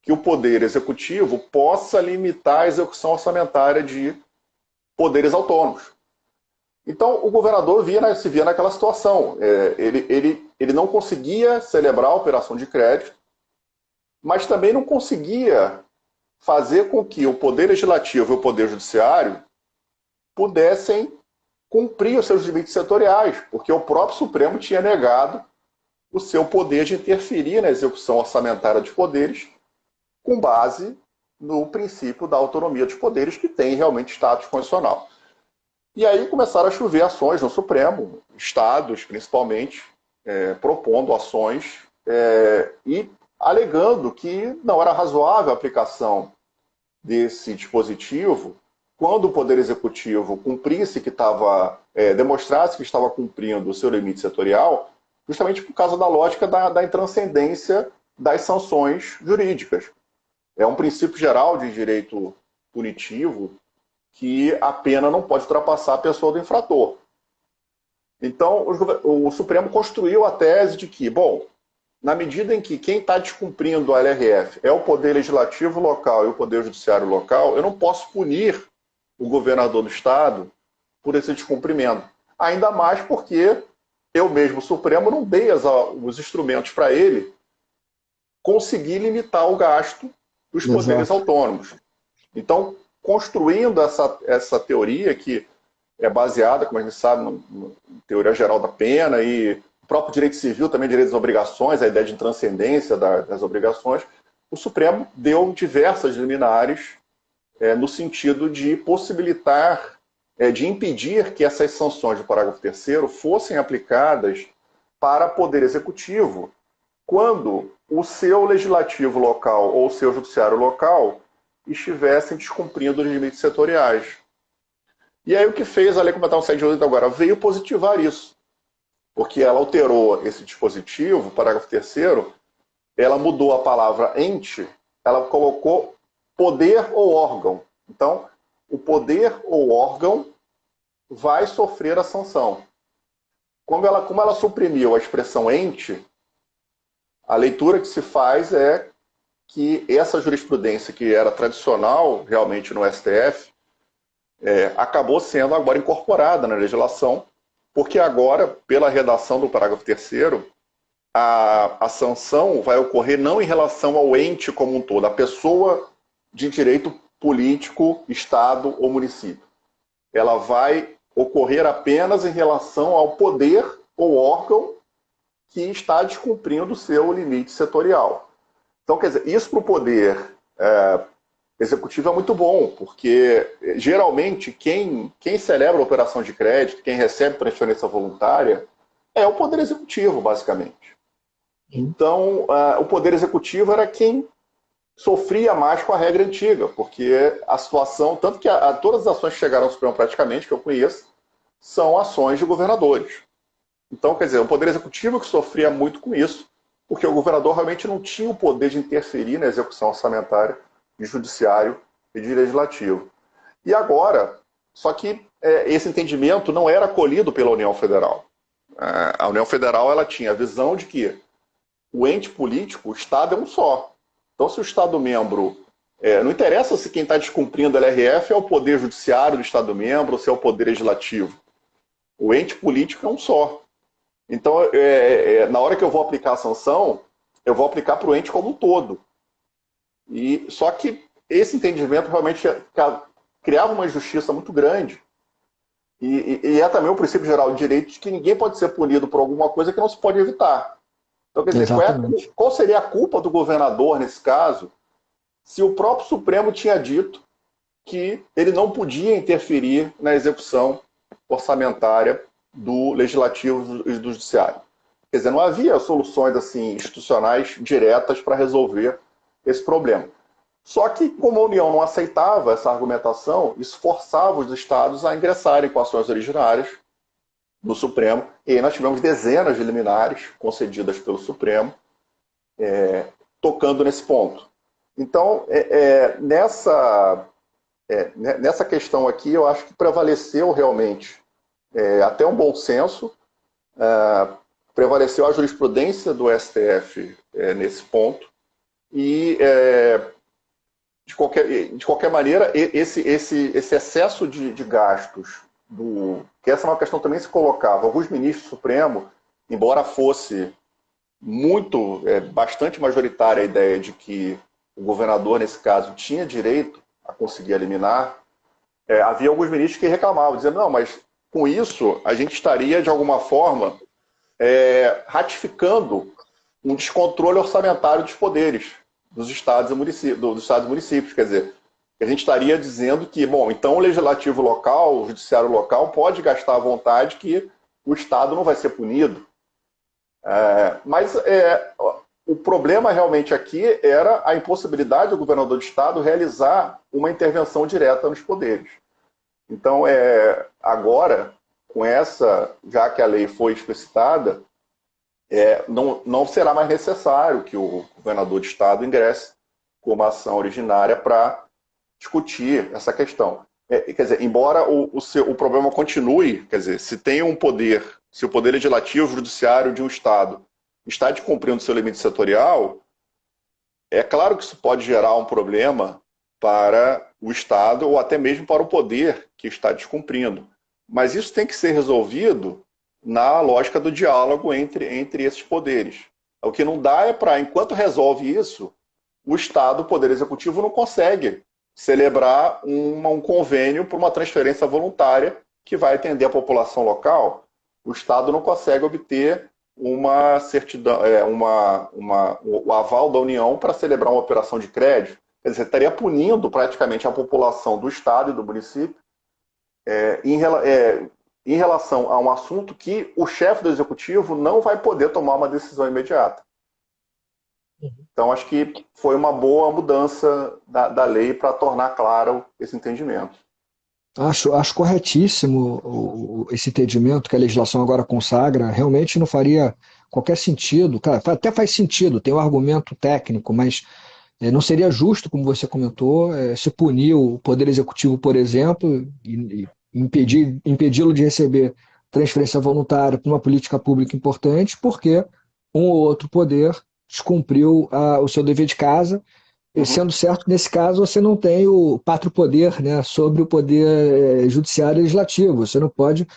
que o Poder Executivo possa limitar a execução orçamentária de poderes autônomos. Então, o governador se via naquela situação. Ele não conseguia celebrar a operação de crédito, mas também não conseguia fazer com que o Poder Legislativo e o Poder Judiciário pudessem cumprir os seus limites setoriais, porque o próprio Supremo tinha negado o seu poder de interferir na execução orçamentária dos poderes, com base no princípio da autonomia dos poderes, que tem realmente status constitucional. E aí começaram a chover ações no Supremo, estados principalmente, propondo ações, e alegando que não era razoável a aplicação desse dispositivo quando o Poder Executivo cumprisse que estava, demonstrasse que estava cumprindo o seu limite setorial, justamente por causa da lógica da intranscendência das sanções jurídicas. É um princípio geral de direito punitivo que a pena não pode ultrapassar a pessoa do infrator. Então, o Supremo construiu a tese de que, bom, na medida em que quem está descumprindo a LRF é o Poder Legislativo local e o Poder Judiciário local, eu não posso punir o governador do Estado por esse descumprimento. Ainda mais porque eu mesmo, Supremo, não dei os instrumentos para ele conseguir limitar o gasto dos poderes autônomos. Então, construindo essa teoria que é baseada, como a gente sabe, na teoria geral da pena e o próprio direito civil, também direito das obrigações, a ideia de transcendência das obrigações, o Supremo deu diversas liminares no sentido de possibilitar, de impedir que essas sanções do parágrafo 3º fossem aplicadas para poder executivo quando o seu legislativo local ou o seu judiciário local estivessem descumprindo os limites setoriais. E aí o que fez a Lei Complementar 178 agora? Veio positivar isso. Porque ela alterou esse dispositivo, parágrafo 3º, ela mudou a palavra ente, ela colocou poder ou órgão. Então, o poder ou órgão vai sofrer a sanção. Como ela suprimiu a expressão ente, a leitura que se faz é que essa jurisprudência que era tradicional realmente no STF, acabou sendo agora incorporada na legislação, porque agora, pela redação do parágrafo 3º, a sanção vai ocorrer não em relação ao ente como um todo, a pessoa de direito político, Estado ou município. Ela vai ocorrer apenas em relação ao poder ou órgão que está descumprindo o seu limite setorial. Então, quer dizer, isso para o poder executivo é muito bom, porque geralmente quem celebra a operação de crédito, quem recebe transferência voluntária, é o poder executivo, basicamente. Então, o poder executivo era quem sofria mais com a regra antiga, porque a situação, tanto que todas as ações que chegaram ao Supremo praticamente, que eu conheço, são ações de governadores. Então, quer dizer, o poder executivo que sofria muito com isso, porque o governador realmente não tinha o poder de interferir na execução orçamentária de judiciário e de legislativo. E agora, só que esse entendimento não era acolhido pela União Federal. A União Federal ela tinha a visão de que o ente político, o Estado é um só. Então, se o Estado-membro... não interessa se quem está descumprindo a LRF é o Poder Judiciário do Estado-membro ou se é o Poder Legislativo. O ente político é um só. Então, na hora que eu vou aplicar a sanção, eu vou aplicar para o ente como um todo. Só que esse entendimento realmente criava uma injustiça muito grande. E é também o princípio geral de direito de que ninguém pode ser punido por alguma coisa que não se pode evitar. Então, quer dizer, qual seria a culpa do governador nesse caso, se o próprio Supremo tinha dito que ele não podia interferir na execução orçamentária do Legislativo e do Judiciário? Quer dizer, não havia soluções assim, institucionais diretas para resolver esse problema. Só que, como a União não aceitava essa argumentação, isso forçava os estados a ingressarem com ações originárias no Supremo, e aí nós tivemos dezenas de liminares concedidas pelo Supremo, tocando nesse ponto. Então, nessa questão aqui, eu acho que prevaleceu realmente até um bom senso, prevaleceu a jurisprudência do STF nesse ponto, e, de qualquer maneira, esse excesso de gastos, que essa é uma questão que também se colocava, alguns ministros do Supremo, embora fosse bastante majoritária a ideia de que o governador, nesse caso, tinha direito a conseguir eliminar, havia alguns ministros que reclamavam, dizendo, não, mas com isso a gente estaria, de alguma forma, ratificando um descontrole orçamentário dos poderes dos estados e municípios. Quer dizer, a gente estaria dizendo que, bom, então o legislativo local, o judiciário local, pode gastar à vontade que o Estado não vai ser punido. Mas o problema realmente aqui era a impossibilidade do governador de estado realizar uma intervenção direta nos poderes. Então, agora, com essa, já que a lei foi explicitada, não será mais necessário que o governador de estado ingresse com uma ação originária para discutir essa questão. Quer dizer, embora o problema continue, quer dizer, se tem um poder, se o poder legislativo, judiciário de um estado está descumprindo seu limite setorial, é claro que isso pode gerar um problema para o estado ou até mesmo para o poder que está descumprindo. Mas isso tem que ser resolvido na lógica do diálogo entre esses poderes. O que não dá é para, enquanto resolve isso, o Estado, o Poder Executivo, não consegue celebrar um convênio por uma transferência voluntária que vai atender a população local. O Estado não consegue obter uma certidão, o aval da União para celebrar uma operação de crédito. Quer dizer, estaria punindo praticamente a população do Estado e do município em relação a um assunto que o chefe do Executivo não vai poder tomar uma decisão imediata. Então, acho que foi uma boa mudança da lei para tornar claro esse entendimento. Acho corretíssimo esse entendimento que a legislação agora consagra. Realmente não faria qualquer sentido. Cara, até faz sentido, tem um argumento técnico, mas não seria justo, como você comentou, se punir o Poder Executivo, por exemplo, e impedi-lo de receber transferência voluntária para uma política pública importante, porque um ou outro poder descumpriu o seu dever de casa, sendo certo que nesse caso você não tem o pátrio poder, né, sobre o poder judiciário e legislativo. Você não pode,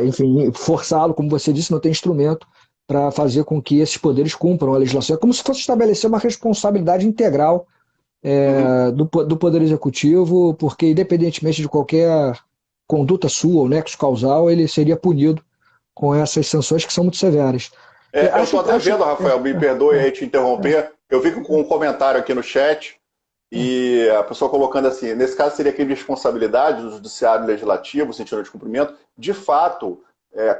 enfim, forçá-lo, como você disse, não tem instrumento para fazer com que esses poderes cumpram a legislação. É como se fosse estabelecer uma responsabilidade integral do Poder Executivo, porque independentemente de qualquer conduta sua ou nexo causal, ele seria punido com essas sanções que são muito severas. Eu estou até vendo, Rafael, me perdoe aí te interromper, eu vi com um comentário aqui no chat e a pessoa colocando assim, nesse caso seria crime de responsabilidade do judiciário legislativo, no sentido de cumprimento. De fato,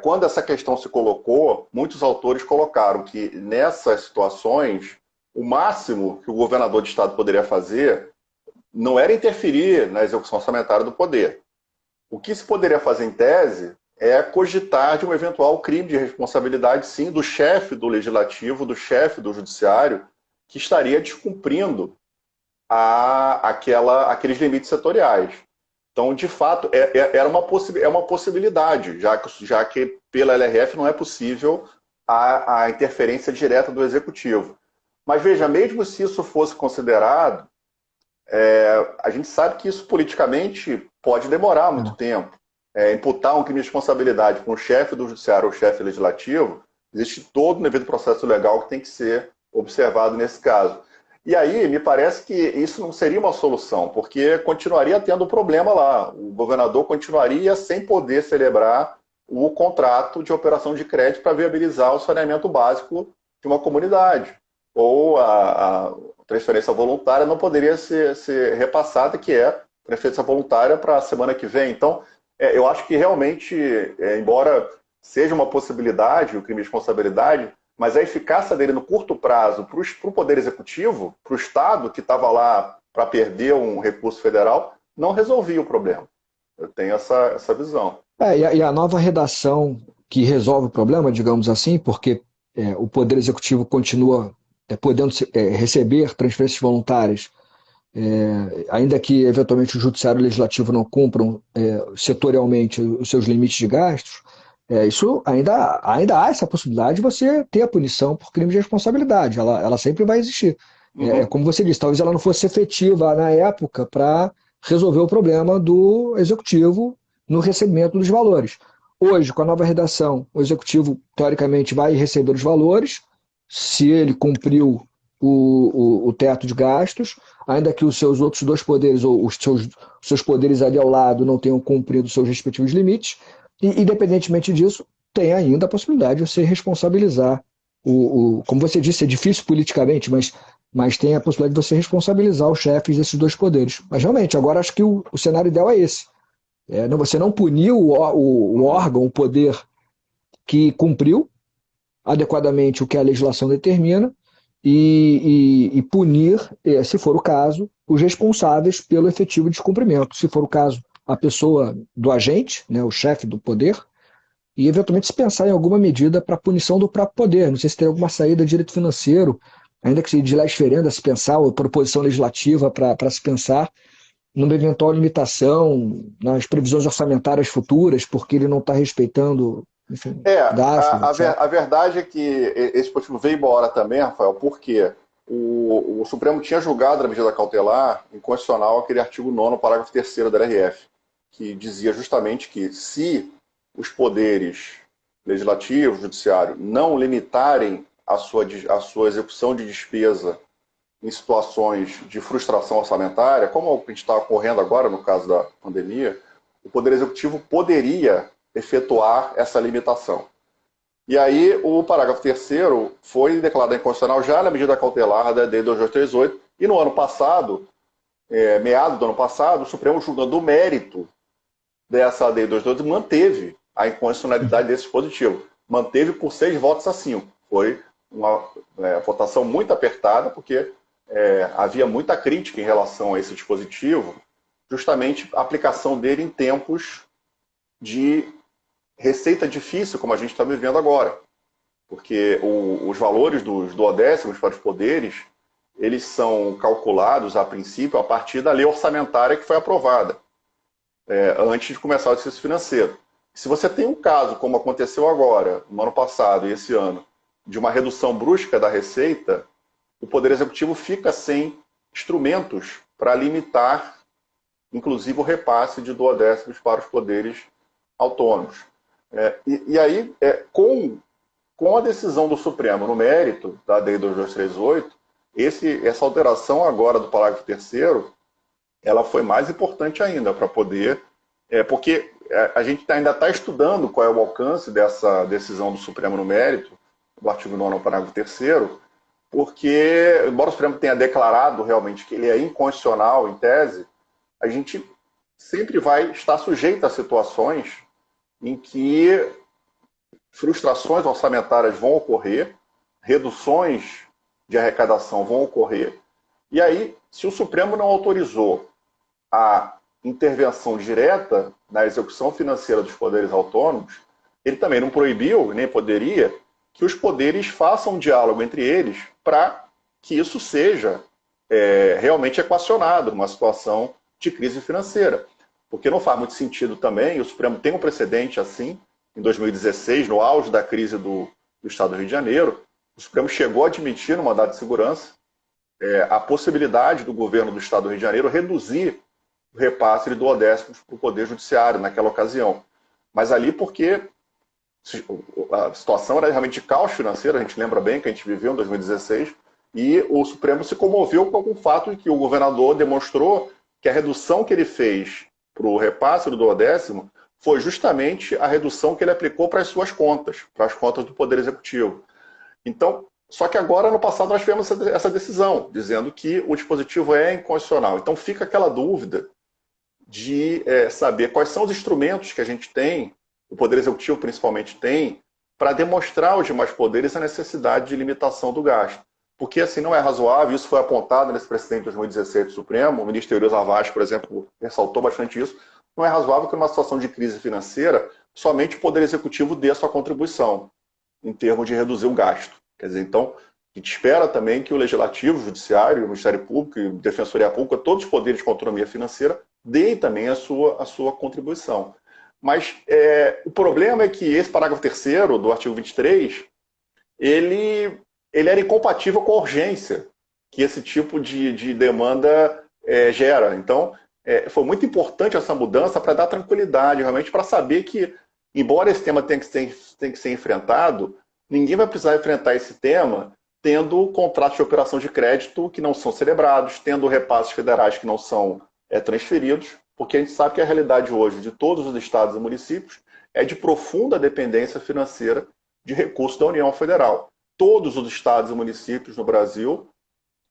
quando essa questão se colocou, muitos autores colocaram que nessas situações, o máximo que o governador de estado poderia fazer não era interferir na execução orçamentária do poder. O que se poderia fazer em tese é cogitar de um eventual crime de responsabilidade, sim, do chefe do legislativo, do chefe do judiciário, que estaria descumprindo aqueles limites setoriais. Então, de fato, é uma possibilidade, já que pela LRF não é possível a interferência direta do executivo. Mas veja, mesmo se isso fosse considerado, a gente sabe que isso politicamente pode demorar muito tempo. Imputar um crime de responsabilidade para um chefe do judiciário ou chefe legislativo, existe todo o devido processo legal que tem que ser observado nesse caso. E aí, me parece que isso não seria uma solução, porque continuaria tendo um problema lá. O governador continuaria sem poder celebrar o contrato de operação de crédito para viabilizar o saneamento básico de uma comunidade. Ou a transferência voluntária não poderia ser repassada, que é transferência voluntária para a semana que vem. Então, eu acho que realmente, embora seja uma possibilidade, o crime de responsabilidade, mas a eficácia dele no curto prazo para o Poder Executivo, para o Estado que estava lá para perder um recurso federal, não resolvia o problema. Eu tenho essa visão. E a nova redação que resolve o problema, digamos assim, porque o Poder Executivo continua podendo receber transferências voluntárias, ainda que eventualmente o Judiciário e o Legislativo não cumpram setorialmente os seus limites de gastos, isso ainda há essa possibilidade de você ter a punição por crime de responsabilidade. Ela sempre vai existir. Como você disse, talvez ela não fosse efetiva na época para resolver o problema do Executivo no recebimento dos valores. Hoje, com a nova redação, o Executivo, teoricamente, vai receber os valores, se ele cumpriu o teto de gastos, ainda que os seus outros dois poderes, ou os seus poderes ali ao lado, não tenham cumprido os seus respectivos limites, e, independentemente disso, tem ainda a possibilidade de você responsabilizar, como você disse, é difícil politicamente, mas tem a possibilidade de você responsabilizar os chefes desses dois poderes. Mas, realmente, agora acho que o cenário ideal é esse. Você não puniu o órgão, o poder que cumpriu adequadamente o que a legislação determina, e punir, se for o caso, os responsáveis pelo efetivo descumprimento. Se for o caso, a pessoa do agente, né, o chefe do poder, e eventualmente se pensar em alguma medida para punição do próprio poder. Não sei se tem alguma saída de direito financeiro, ainda que seja de leis ferenda se pensar, ou proposição legislativa para se pensar numa eventual limitação nas previsões orçamentárias futuras, porque ele não está respeitando, enfim, gastos, etc. A verdade é que esse dispositivo veio embora também, Rafael, porque o Supremo tinha julgado a medida cautelar inconstitucional aquele artigo 9º, parágrafo 3º da LRF, que dizia justamente que se os poderes legislativo, judiciário, não limitarem a sua execução de despesa em situações de frustração orçamentária, como a gente está ocorrendo agora no caso da pandemia, o Poder Executivo poderia efetuar essa limitação. E aí o parágrafo 3º foi declarado inconstitucional já na medida cautelar da DEI 2238, e no ano passado, meados do ano passado, o Supremo, julgando o mérito dessa DEI 2238, manteve a inconstitucionalidade desse dispositivo. Manteve por 6 votos a 5. Foi uma votação muito apertada, porque havia muita crítica em relação a esse dispositivo, justamente a aplicação dele em tempos de receita difícil, como a gente está vivendo agora. Porque os valores dos duodécimos para os poderes, eles são calculados, a princípio, a partir da lei orçamentária que foi aprovada, antes de começar o exercício financeiro. Se você tem um caso, como aconteceu agora, no ano passado e esse ano, de uma redução brusca da receita, o Poder Executivo fica sem instrumentos para limitar, inclusive, o repasse de duodécimos para os poderes autônomos. E aí, com a decisão do Supremo no mérito da DEI 2238, essa alteração agora do parágrafo 3º, ela foi mais importante ainda para poder... porque a gente ainda está estudando qual é o alcance dessa decisão do Supremo no mérito, do artigo 9º, parágrafo 3º, porque, embora o Supremo tenha declarado realmente que ele é inconstitucional em tese, a gente sempre vai estar sujeito a situações em que frustrações orçamentárias vão ocorrer, reduções de arrecadação vão ocorrer, e aí, se o Supremo não autorizou a intervenção direta na execução financeira dos poderes autônomos, ele também não proibiu, nem poderia, que os poderes façam um diálogo entre eles para que isso seja realmente equacionado numa situação de crise financeira. Porque não faz muito sentido também, o Supremo tem um precedente assim, em 2016, no auge da crise do Estado do Rio de Janeiro, o Supremo chegou a admitir no mandado de segurança a possibilidade do governo do Estado do Rio de Janeiro reduzir o repasse de duodécimos para o Poder Judiciário naquela ocasião. Mas ali porque a situação era realmente de caos financeiro, a gente lembra bem que a gente viveu em 2016, e o Supremo se comoveu com o fato de que o governador demonstrou que a redução que ele fez para o repasse do duodécimo foi justamente a redução que ele aplicou para as suas contas, para as contas do Poder Executivo. Então, só que agora, no passado, nós tivemos essa decisão, dizendo que o dispositivo é inconstitucional. Então fica aquela dúvida de saber quais são os instrumentos que a gente tem, o Poder Executivo principalmente tem, para demonstrar aos demais poderes a necessidade de limitação do gasto. Porque assim não é razoável, isso foi apontado nesse precedente de 2016 do Supremo, o ministro Eurico Zavascki, por exemplo, ressaltou bastante isso, não é razoável que numa situação de crise financeira, somente o Poder Executivo dê a sua contribuição, em termos de reduzir o gasto. Quer dizer, então, a gente espera também que o Legislativo, o Judiciário, o Ministério Público e a Defensoria Pública, todos os poderes com autonomia financeira, deem também a sua contribuição. Mas o problema é que esse parágrafo 3º do artigo 23, ele era incompatível com a urgência que esse tipo de demanda gera. Então, foi muito importante essa mudança para dar tranquilidade, realmente, para saber que, embora esse tema tenha que ser enfrentado, ninguém vai precisar enfrentar esse tema tendo contratos de operação de crédito que não são celebrados, tendo repasses federais que não são transferidos, porque a gente sabe que a realidade hoje de todos os estados e municípios é de profunda dependência financeira de recursos da União Federal. Todos os estados e municípios no Brasil,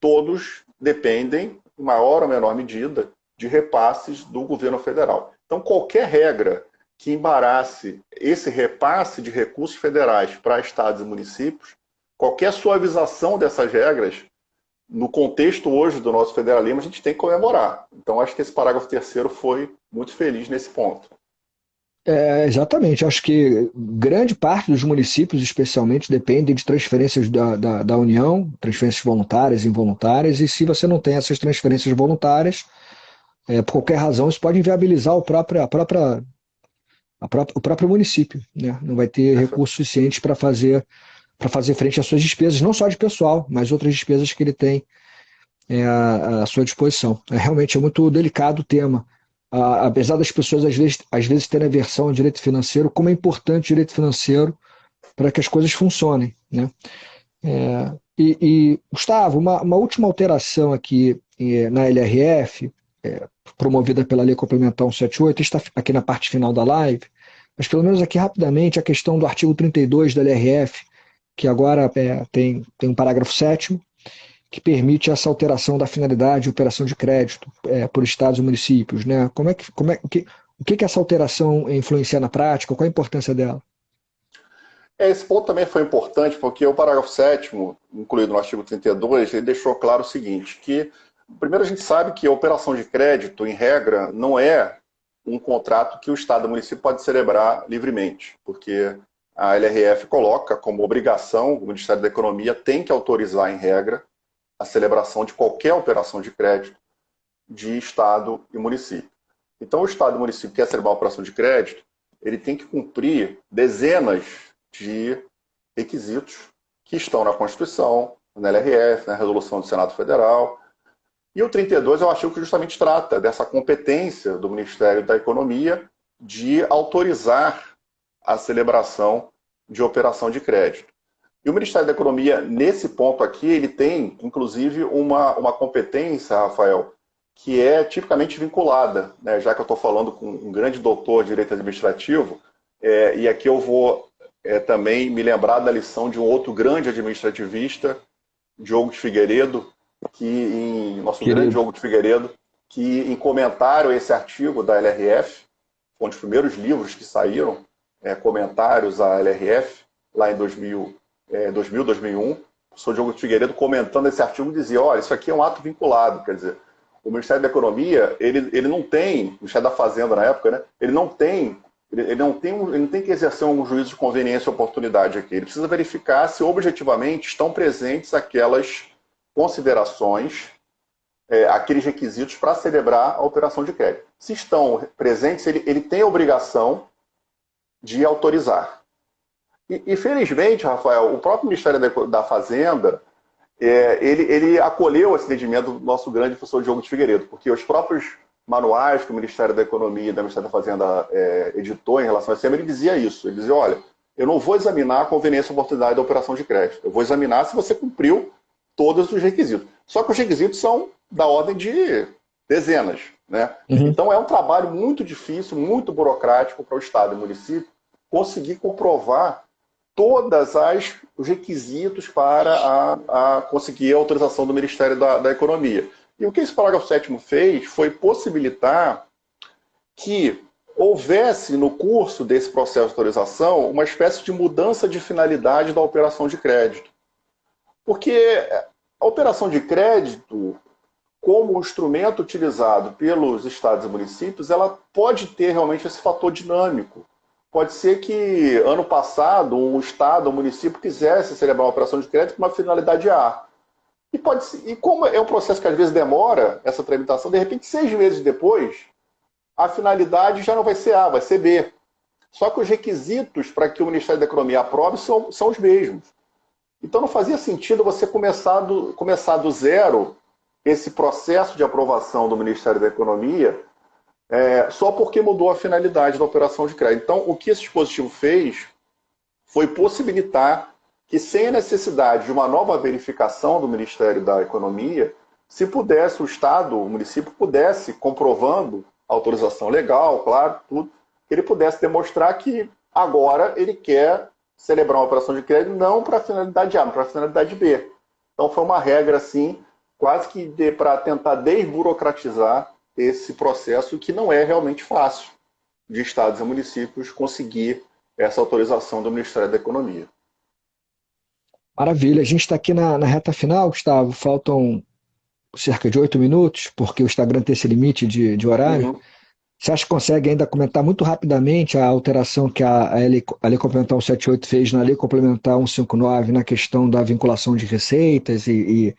todos dependem, em maior ou menor medida, de repasses do governo federal. Então, qualquer regra que embarace esse repasse de recursos federais para estados e municípios qualquer suavização dessas regras, no contexto hoje do nosso federalismo, a gente tem que comemorar. Então, acho que esse parágrafo terceiro foi muito feliz nesse ponto. Exatamente. Acho que grande parte dos municípios, especialmente, dependem de transferências da União, transferências voluntárias e involuntárias, e se você não tem essas transferências voluntárias, por qualquer razão, isso pode inviabilizar o próprio município, né? Não vai ter recursos suficientes para fazer frente às suas despesas, não só de pessoal, mas outras despesas que ele tem à sua disposição. Realmente é muito delicado o tema. Apesar das pessoas às vezes terem aversão ao direito financeiro, como é importante o direito financeiro para que as coisas funcionem, né? Gustavo, uma última alteração aqui na LRF, promovida pela Lei Complementar 178, está aqui na parte final da live, mas pelo menos aqui rapidamente a questão do artigo 32 da LRF, que agora tem um parágrafo 7º, que permite essa alteração da finalidade de operação de crédito por estados e municípios, né? O que essa alteração influencia na prática? Qual a importância dela? Esse ponto também foi importante porque o parágrafo 7º, incluído no artigo 32, ele deixou claro o seguinte, que primeiro a gente sabe que a operação de crédito, em regra, não é um contrato que o Estado e o município pode celebrar livremente, porque a LRF coloca como obrigação, o Ministério da Economia tem que autorizar, em regra, a celebração de qualquer operação de crédito de Estado e município. Então, o Estado e o município quer celebrar uma operação de crédito, ele tem que cumprir dezenas de requisitos que estão na Constituição, na LRF, na Resolução do Senado Federal. E o 32 é um artigo que justamente trata dessa competência do Ministério da Economia de autorizar a celebração de operação de crédito. E o Ministério da Economia, nesse ponto aqui, ele tem, inclusive, uma competência, Rafael, que é tipicamente vinculada, né? Já que eu estou falando com um grande doutor de direito administrativo, e aqui eu vou também me lembrar da lição de um outro grande administrativista, Diogo de Figueiredo, grande Diogo de Figueiredo, que em comentário a esse artigo da LRF, um dos primeiros livros que saíram, comentários à LRF, lá em 2000, 2001, o professor Diogo de Figueiredo comentando esse artigo dizia, olha, isso aqui é um ato vinculado, quer dizer, o Ministério da Economia, ele não tem, o Ministério da Fazenda na época, né, ele não tem que exercer um juízo de conveniência e oportunidade aqui, ele precisa verificar se objetivamente estão presentes aquelas considerações, aqueles requisitos para celebrar a operação de crédito. Se estão presentes, ele tem a obrigação de autorizar. E felizmente, Rafael, o próprio Ministério da Fazenda, ele acolheu esse entendimento do nosso grande professor Diogo de Figueiredo, porque os próprios manuais que o Ministério da Economia e do Ministério da Fazenda editou em relação a esse tema, ele dizia isso. Ele dizia, olha, eu não vou examinar a conveniência e oportunidade da operação de crédito. Eu vou examinar se você cumpriu todos os requisitos. Só que os requisitos são da ordem de dezenas, né? Uhum. Então é um trabalho muito difícil, muito burocrático para o Estado e o município conseguir comprovar todos os requisitos para conseguir a autorização do Ministério da Economia. E o que esse parágrafo 7º fez foi possibilitar que houvesse no curso desse processo de autorização uma espécie de mudança de finalidade da operação de crédito. Porque a operação de crédito, como instrumento utilizado pelos estados e municípios, ela pode ter realmente esse fator dinâmico. Pode ser que, ano passado, um estado ou um município quisesse celebrar uma operação de crédito com uma finalidade A. E como é um processo que às vezes demora, essa tramitação, de repente, 6 meses depois, a finalidade já não vai ser A, vai ser B. Só que os requisitos para que o Ministério da Economia aprove são os mesmos. Então não fazia sentido você começar do zero esse processo de aprovação do Ministério da Economia só porque mudou a finalidade da operação de crédito. Então, o que esse dispositivo fez foi possibilitar que, sem a necessidade de uma nova verificação do Ministério da Economia, se pudesse, o Estado, o município, pudesse, comprovando a autorização legal, claro, tudo, que ele pudesse demonstrar que agora ele quer celebrar uma operação de crédito não para a finalidade A, mas para a finalidade B. Então, foi uma regra, assim, quase que para tentar desburocratizar esse processo que não é realmente fácil de estados e municípios conseguir essa autorização do Ministério da Economia. Maravilha. A gente está aqui na reta final, Gustavo. Faltam cerca de 8 minutos, porque o Instagram tem esse limite de horário. Uhum. Você acha que consegue ainda comentar muito rapidamente a alteração que a Lei Complementar 178 fez na Lei Complementar 159 na questão da vinculação de receitas e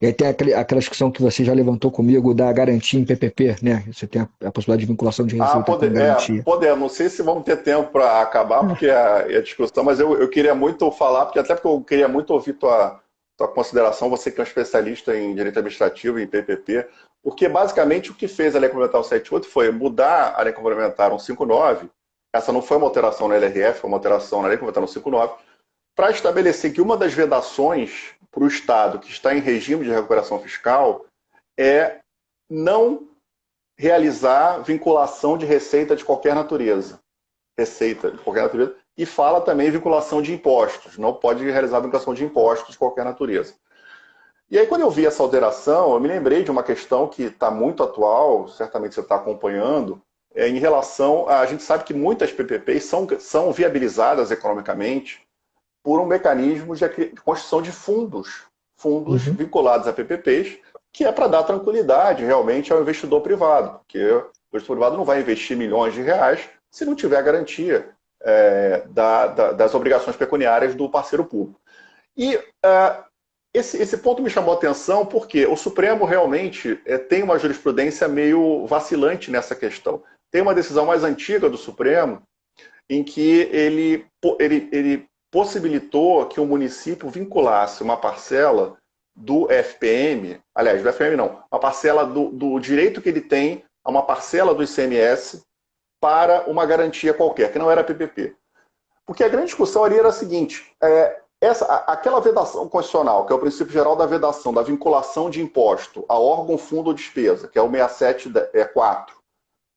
aí tem aquela discussão que você já levantou comigo da garantia em PPP, né? Você tem a possibilidade de vinculação de Ah, receita com garantia. poder. Não sei se vamos ter tempo para acabar, porque é a discussão, mas eu queria muito falar, porque eu queria muito ouvir tua consideração, você que é um especialista em direito administrativo e em PPP, porque basicamente o que fez a Lei Complementar 178 foi mudar a Lei Complementar 159, essa não foi uma alteração na LRF, foi uma alteração na Lei Complementar 159, para estabelecer que uma das vedações para o Estado que está em regime de recuperação fiscal é não realizar vinculação de receita de qualquer natureza. Receita de qualquer natureza. E fala também vinculação de impostos. Não pode realizar vinculação de impostos de qualquer natureza. E aí, quando eu vi essa alteração, eu me lembrei de uma questão que está muito atual, certamente você está acompanhando, em relação a gente sabe que muitas PPPs são viabilizadas economicamente por um mecanismo de construção de fundos Uhum. vinculados a PPPs, que é para dar tranquilidade realmente ao investidor privado, porque o investidor privado não vai investir milhões de reais se não tiver a garantia das obrigações pecuniárias do parceiro público. E esse ponto me chamou a atenção porque o Supremo realmente tem uma jurisprudência meio vacilante nessa questão. Tem uma decisão mais antiga do Supremo em que ele possibilitou que o município vinculasse uma parcela do FPM, aliás, do FPM não, uma parcela do direito que ele tem a uma parcela do ICMS para uma garantia qualquer, que não era PPP. Porque a grande discussão ali era a seguinte, aquela vedação constitucional, que é o princípio geral da vedação, da vinculação de imposto a órgão, fundo ou despesa, que é o 67.4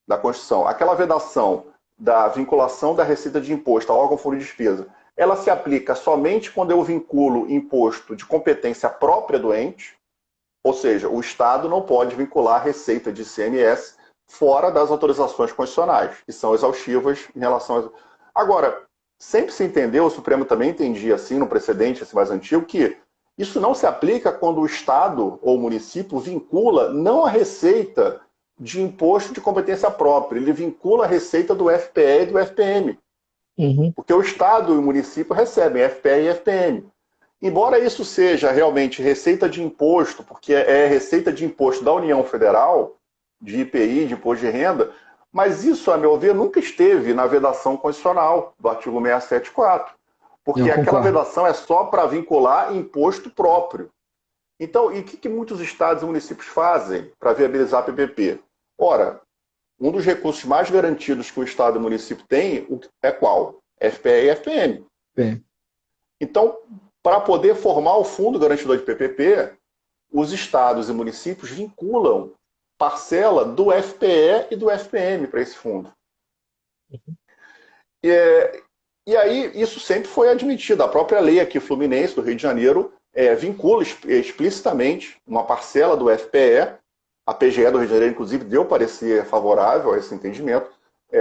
da Constituição, aquela vedação da vinculação da receita de imposto a órgão, fundo e despesa, ela se aplica somente quando eu vinculo imposto de competência própria do ente, ou seja, o Estado não pode vincular receita de ICMS fora das autorizações constitucionais, que são exaustivas em relação a... Agora, sempre se entendeu, o Supremo também entendia assim, no precedente esse mais antigo, que isso não se aplica quando o Estado ou o município vincula não a receita de imposto de competência própria, ele vincula a receita do FPE e do FPM. Uhum. Porque o Estado e o município recebem FPE e FPM. Embora isso seja realmente receita de imposto, porque é receita de imposto da União Federal, de IPI, de imposto de renda, mas isso, a meu ver, nunca esteve na vedação constitucional do artigo 674, porque Eu aquela concordo. vedação é só para vincular imposto próprio. Então, e o que muitos estados e municípios fazem para viabilizar a PPP? Ora, um dos recursos mais garantidos que o Estado e o município têm é qual? FPE e FPM. Bem, Então, para poder formar o Fundo Garantidor de PPP, os estados e municípios vinculam parcela do FPE e do FPM para esse fundo. E aí, isso sempre foi admitido. A própria lei aqui fluminense do Rio de Janeiro vincula explicitamente uma parcela do FPE, a PGE do Rio de Janeiro, inclusive, deu parecer favorável a esse entendimento,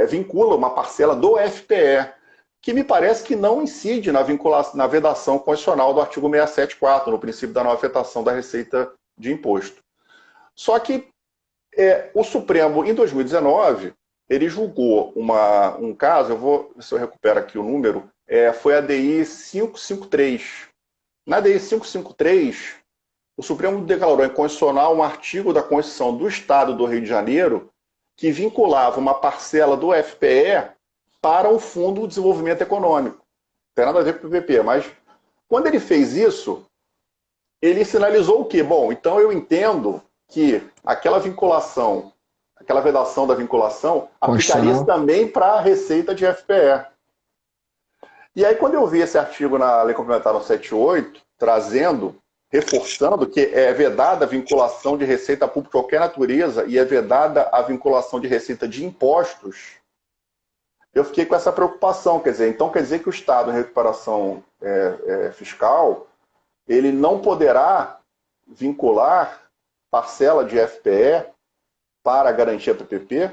vincula uma parcela do FPE, que me parece que não incide na vedação constitucional do artigo 674, no princípio da não afetação da receita de imposto. Só que o Supremo, em 2019, ele julgou um caso, eu vou ver se eu recupero aqui o número, foi a DI 553. Na DI 553, o Supremo declarou inconstitucional um artigo da Constituição do Estado do Rio de Janeiro que vinculava uma parcela do FPE para o Fundo de Desenvolvimento Econômico. Não tem nada a ver com o PPP, mas quando ele fez isso, ele sinalizou o quê? Bom, então eu entendo que aquela vinculação, aquela vedação da vinculação, aplicaria constitucional. também para a receita de FPE. E aí, quando eu vi esse artigo na Lei Complementar 178, reforçando que é vedada a vinculação de receita pública de qualquer natureza e é vedada a vinculação de receita de impostos, eu fiquei com essa preocupação. Então quer dizer que o Estado em recuperação fiscal, ele não poderá vincular parcela de FPE para garantir a PPP?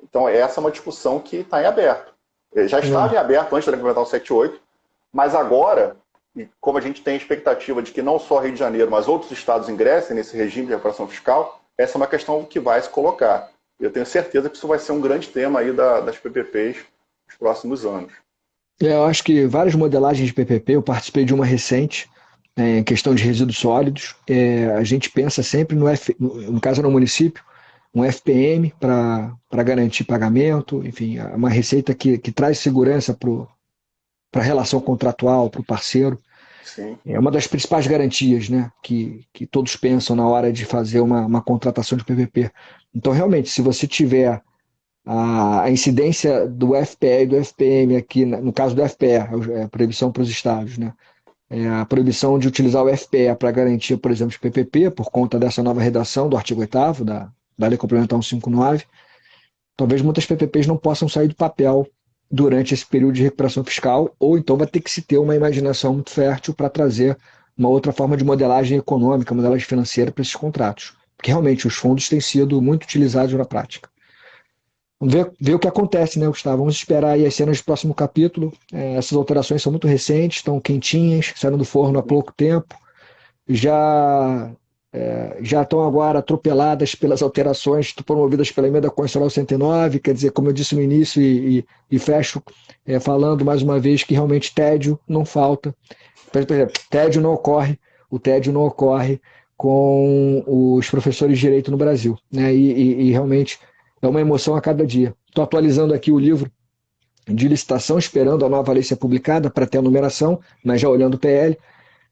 Então essa é uma discussão que está em aberto. Já estava em aberto antes da Lei Complementar 178, mas agora, e como a gente tem expectativa de que não só Rio de Janeiro, mas outros estados ingressem nesse regime de recuperação fiscal, essa é uma questão que vai se colocar. Eu tenho certeza que isso vai ser um grande tema aí das PPPs nos próximos anos. Eu acho que várias modelagens de PPP, eu participei de uma recente, em questão de resíduos sólidos. A gente pensa sempre no caso no município, um FPM para garantir pagamento, enfim, uma receita que traz segurança para a relação contratual, para o parceiro. Sim. É uma das principais garantias, né, que todos pensam na hora de fazer uma contratação de PPP. Então, realmente, se você tiver a incidência do FPE e do FPM aqui, no caso do FPE, a proibição para os estados, né, a proibição de utilizar o FPE para garantia, por exemplo, de PPP, por conta dessa nova redação do artigo 8º da Lei Complementar 159, talvez muitas PPPs não possam sair do papel durante esse período de recuperação fiscal, ou então vai ter que se ter uma imaginação muito fértil para trazer uma outra forma de modelagem econômica, modelagem financeira para esses contratos. Porque realmente os fundos têm sido muito utilizados na prática. Vamos ver o que acontece, né, Gustavo? Vamos esperar aí as cenas do próximo capítulo. Essas alterações são muito recentes, estão quentinhas, saíram do forno há pouco tempo. Já estão agora atropeladas pelas alterações promovidas pela emenda constitucional 109, quer dizer, como eu disse no início e fecho falando mais uma vez que realmente tédio não falta. Por exemplo, o tédio não ocorre com os professores de direito no Brasil, né? E realmente é uma emoção a cada dia. Estou atualizando aqui o livro de licitação, esperando a nova lei ser publicada para ter a numeração, mas já olhando o PL,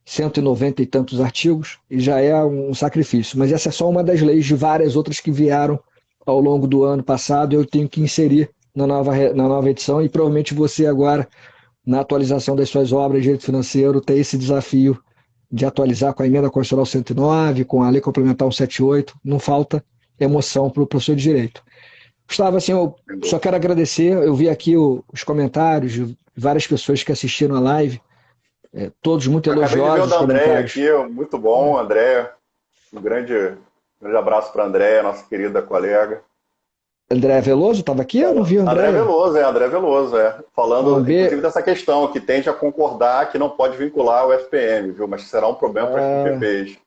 190 e tantos artigos, e já é um sacrifício. Mas essa é só uma das leis de várias outras que vieram ao longo do ano passado, eu tenho que inserir na nova edição, e provavelmente você agora, na atualização das suas obras de direito financeiro, tem esse desafio de atualizar com a emenda constitucional 109, com a lei complementar 178, não falta emoção para o professor de direito. Gustavo, assim, eu só quero agradecer, eu vi aqui os comentários de várias pessoas que assistiram a live, todos muito elogiosos. Acabei de ver o da Andréia aqui, muito bom, Andréia. Um grande abraço para a Andréia, nossa querida colega. André Veloso estava aqui? Eu não vi o André. André Veloso. Falando, inclusive, dessa questão, que tende a concordar que não pode vincular o FPM, viu? Mas será um problema para as PPPs.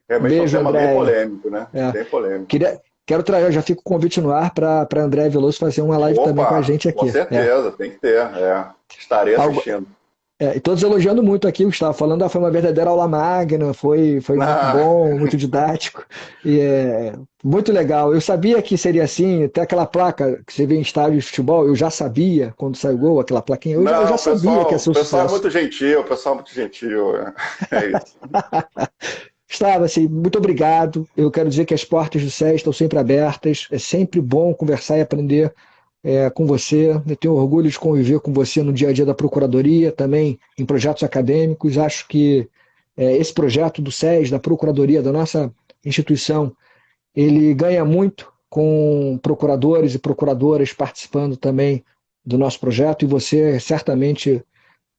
Realmente é um tema bem polêmico, né? Bem polêmico. Quero trazer, já fica o convite no ar para André Veloso fazer uma live também com a gente aqui. Com certeza, tem que ter. Estarei assistindo. E todos elogiando muito aqui, Gustavo, falando foi uma verdadeira aula magna, foi muito bom, muito didático, e muito legal. Eu sabia que seria assim, até aquela placa que você vê em estádio de futebol, eu já sabia, quando saiu o gol, aquela plaquinha, eu já sabia que ia ser um sucesso. O pessoal é muito gentil, é isso. Gustavo, assim, muito obrigado, eu quero dizer que as portas do SES estão sempre abertas, é sempre bom conversar e aprender com você, eu tenho orgulho de conviver com você no dia a dia da Procuradoria, também em projetos acadêmicos. Acho que esse projeto do SES, da Procuradoria, da nossa instituição, ele ganha muito com procuradores e procuradoras participando também do nosso projeto, e você certamente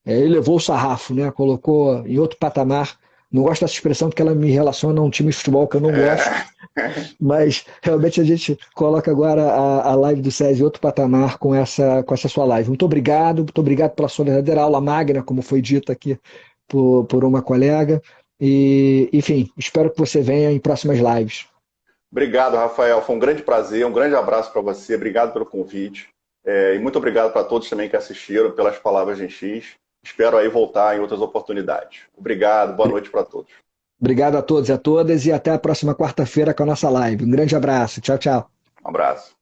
elevou o sarrafo, né? Colocou em outro patamar. Não gosto dessa expressão porque ela me relaciona a um time de futebol que eu não gosto, mas realmente a gente coloca agora a live do SES em outro patamar com essa sua live. Muito obrigado pela sua verdadeira aula magna, como foi dito aqui por uma colega, e enfim, espero que você venha em próximas lives. Obrigado, Rafael, foi um grande prazer, um grande abraço para você, obrigado pelo convite, e muito obrigado para todos também que assistiram, pelas palavras gentis. Espero aí voltar em outras oportunidades. Obrigado, boa noite para todos. Obrigado a todos e a todas, e até a próxima quarta-feira com a nossa live. Um grande abraço. Tchau, tchau. Um abraço.